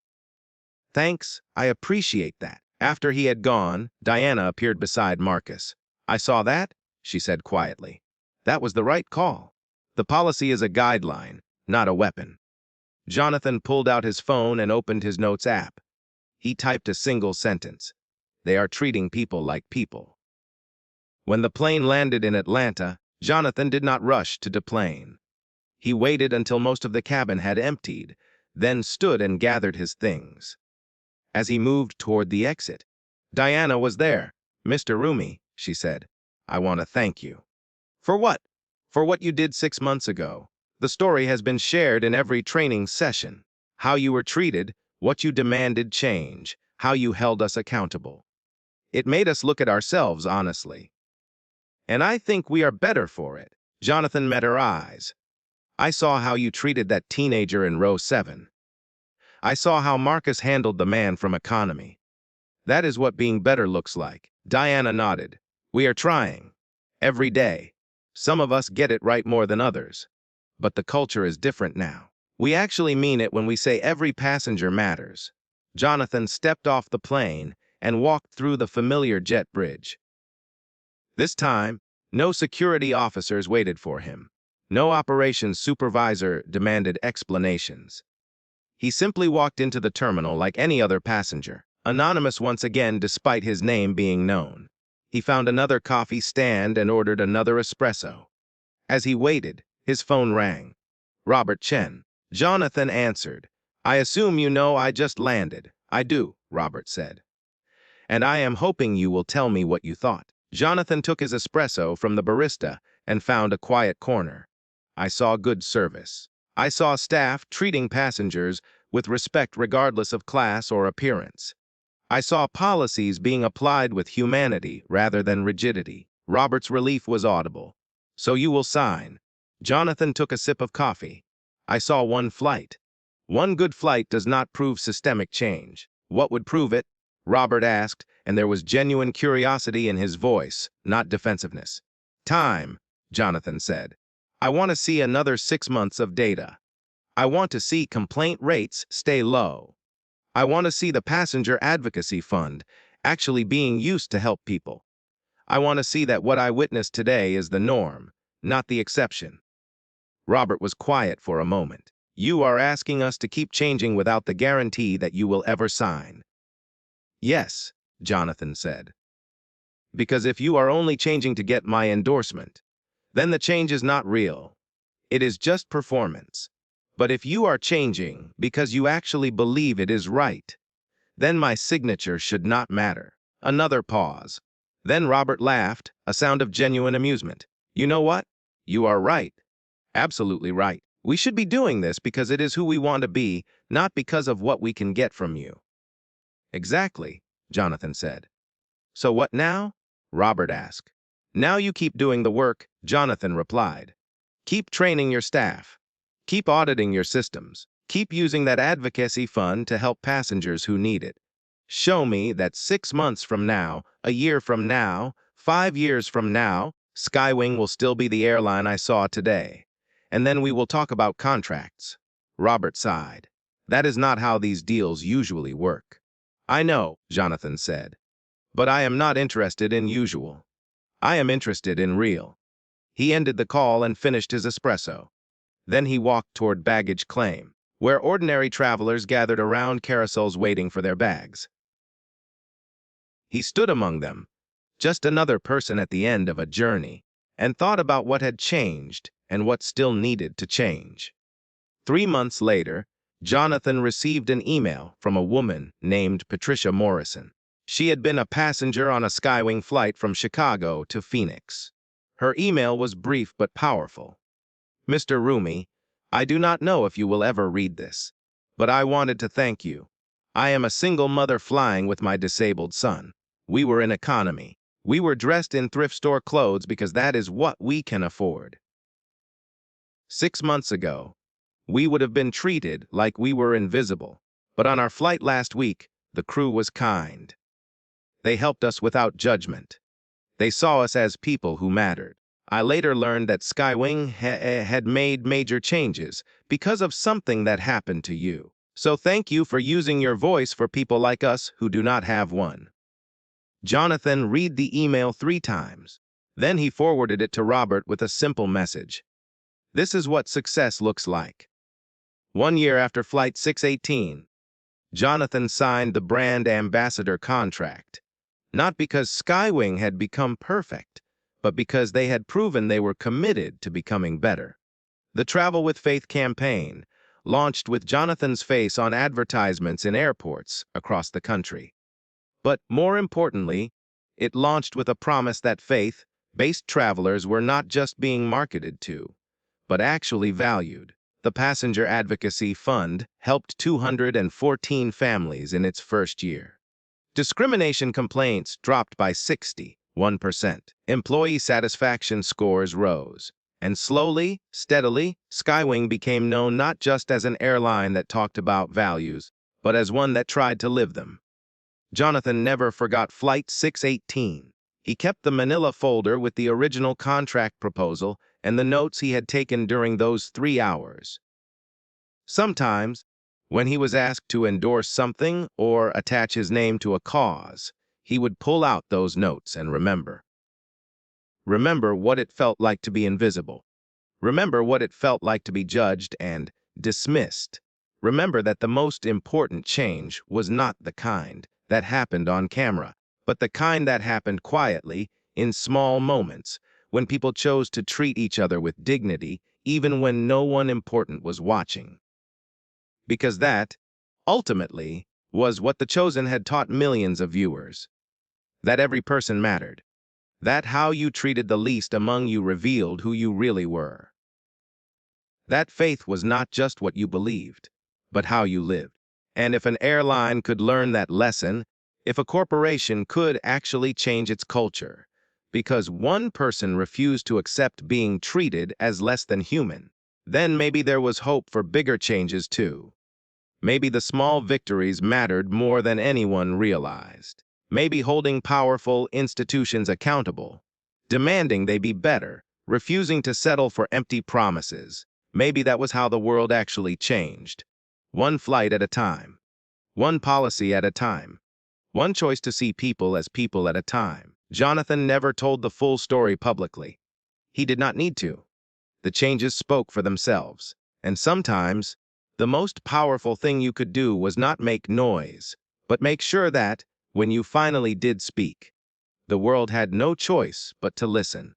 "Thanks, I appreciate that." After he had gone, Diana appeared beside Marcus. "I saw that," she said quietly. "That was the right call. The policy is a guideline, not a weapon." Jonathan pulled out his phone and opened his notes app. He typed a single sentence. "They are treating people like people." When the plane landed in Atlanta, Jonathan did not rush to deplane. He waited until most of the cabin had emptied, then stood and gathered his things. As he moved toward the exit, Diana was there. "Mr. Roumie," she said, "I want to thank you." "For what?" "For what you did 6 months ago. The story has been shared in every training session. How you were treated, what you demanded change, how you held us accountable. It made us look at ourselves honestly. And I think we are better for it." Jonathan met her eyes. "I saw how you treated that teenager in row 7. I saw how Marcus handled the man from economy. That is what being better looks like." Diana nodded. "We are trying. Every day. Some of us get it right more than others. But the culture is different now. We actually mean it when we say every passenger matters." Jonathan stepped off the plane and walked through the familiar jet bridge. This time, no security officers waited for him. No operations supervisor demanded explanations. He simply walked into the terminal like any other passenger, anonymous once again despite his name being known. He found another coffee stand and ordered another espresso. As he waited, his phone rang. "Robert Chen." Jonathan answered. "I assume you know I just landed." "I do," Robert said. "And I am hoping you will tell me what you thought." Jonathan took his espresso from the barista and found a quiet corner. "I saw good service. I saw staff treating passengers with respect regardless of class or appearance. I saw policies being applied with humanity rather than rigidity." Robert's relief was audible. "So you will sign." Jonathan took a sip of coffee. "I saw one flight. One good flight does not prove systemic change." "What would prove it?" Robert asked, and there was genuine curiosity in his voice, not defensiveness. "Time," Jonathan said. "I want to see another 6 months of data. I want to see complaint rates stay low. I want to see the Passenger Advocacy Fund actually being used to help people. I want to see that what I witnessed today is the norm, not the exception." Robert was quiet for a moment. "You are asking us to keep changing without the guarantee that you will ever sign." "Yes," Jonathan said. "Because if you are only changing to get my endorsement, then the change is not real. It is just performance. But if you are changing because you actually believe it is right, then my signature should not matter." Another pause. Then Robert laughed, a sound of genuine amusement. "You know what? You are right. Absolutely right. We should be doing this because it is who we want to be, not because of what we can get from you. Exactly, Jonathan said. So what now? Robert asked. Now you keep doing the work, Jonathan replied. Keep training your staff. Keep auditing your systems. Keep using that advocacy fund to help passengers who need it. Show me that 6 months from now, a year from now, 5 years from now, SkyWing will still be the airline I saw today. And then we will talk about contracts. Robert sighed. That is not how these deals usually work. I know, Jonathan said. But I am not interested in usual. I am interested in real. He ended the call and finished his espresso. Then he walked toward baggage claim, where ordinary travelers gathered around carousels waiting for their bags. He stood among them, just another person at the end of a journey, and thought about what had changed and what still needed to change. 3 months later, Jonathan received an email from a woman named Patricia Morrison. She had been a passenger on a SkyWing flight from Chicago to Phoenix. Her email was brief but powerful. Mr. Roumie, I do not know if you will ever read this, but I wanted to thank you. I am a single mother flying with my disabled son. We were in economy. We were dressed in thrift store clothes because that is what we can afford. 6 months ago, we would have been treated like we were invisible, but on our flight last week, the crew was kind. They helped us without judgment. They saw us as people who mattered. I later learned that SkyWing had made major changes because of something that happened to you. So thank you for using your voice for people like us who do not have one. Jonathan read the email 3 times. Then he forwarded it to Robert with a simple message. This is what success looks like. 1 year after Flight 618, Jonathan signed the brand ambassador contract. Not because SkyWing had become perfect, but because they had proven they were committed to becoming better. The Travel with Faith campaign launched with Jonathan's face on advertisements in airports across the country. But more importantly, it launched with a promise that faith-based travelers were not just being marketed to, but actually valued. The Passenger Advocacy Fund helped 214 families in its first year. Discrimination complaints dropped by 61%. Employee satisfaction scores rose. And slowly, steadily, SkyWing became known not just as an airline that talked about values, but as one that tried to live them. Jonathan never forgot Flight 618. He kept the manila folder with the original contract proposal and the notes he had taken during those 3 hours. Sometimes, when he was asked to endorse something or attach his name to a cause, he would pull out those notes and remember. Remember what it felt like to be invisible. Remember what it felt like to be judged and dismissed. Remember that the most important change was not the kind that happened on camera, but the kind that happened quietly, in small moments, when people chose to treat each other with dignity, even when no one important was watching. Because that, ultimately, was what The Chosen had taught millions of viewers. That every person mattered. That how you treated the least among you revealed who you really were. That faith was not just what you believed, but how you lived. And if an airline could learn that lesson, if a corporation could actually change its culture, because one person refused to accept being treated as less than human, then maybe there was hope for bigger changes too. Maybe the small victories mattered more than anyone realized. Maybe holding powerful institutions accountable, demanding they be better, refusing to settle for empty promises. Maybe that was how the world actually changed. One flight at a time. One policy at a time. One choice to see people as people at a time. Jonathan never told the full story publicly. He did not need to. The changes spoke for themselves. And sometimes, the most powerful thing you could do was not make noise, but make sure that, when you finally did speak, the world had no choice but to listen.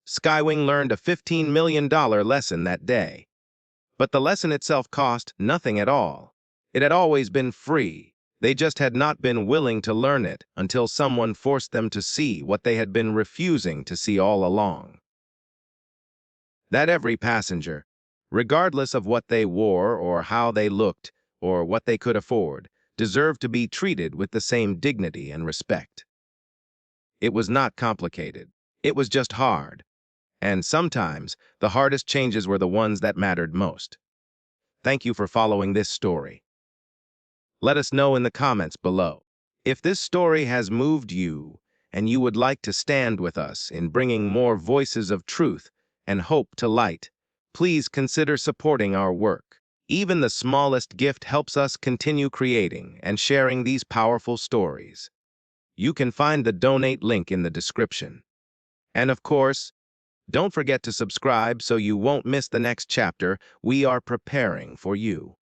SkyWing learned a $15 million lesson that day. But the lesson itself cost nothing at all. It had always been free. They just had not been willing to learn it until someone forced them to see what they had been refusing to see all along. That every passenger, regardless of what they wore or how they looked or what they could afford, deserved to be treated with the same dignity and respect. It was not complicated. It was just hard. And sometimes, the hardest changes were the ones that mattered most. Thank you for following this story. Let us know in the comments below. If this story has moved you and you would like to stand with us in bringing more voices of truth and hope to light, please consider supporting our work. Even the smallest gift helps us continue creating and sharing these powerful stories. You can find the donate link in the description. And of course, don't forget to subscribe so you won't miss the next chapter we are preparing for you.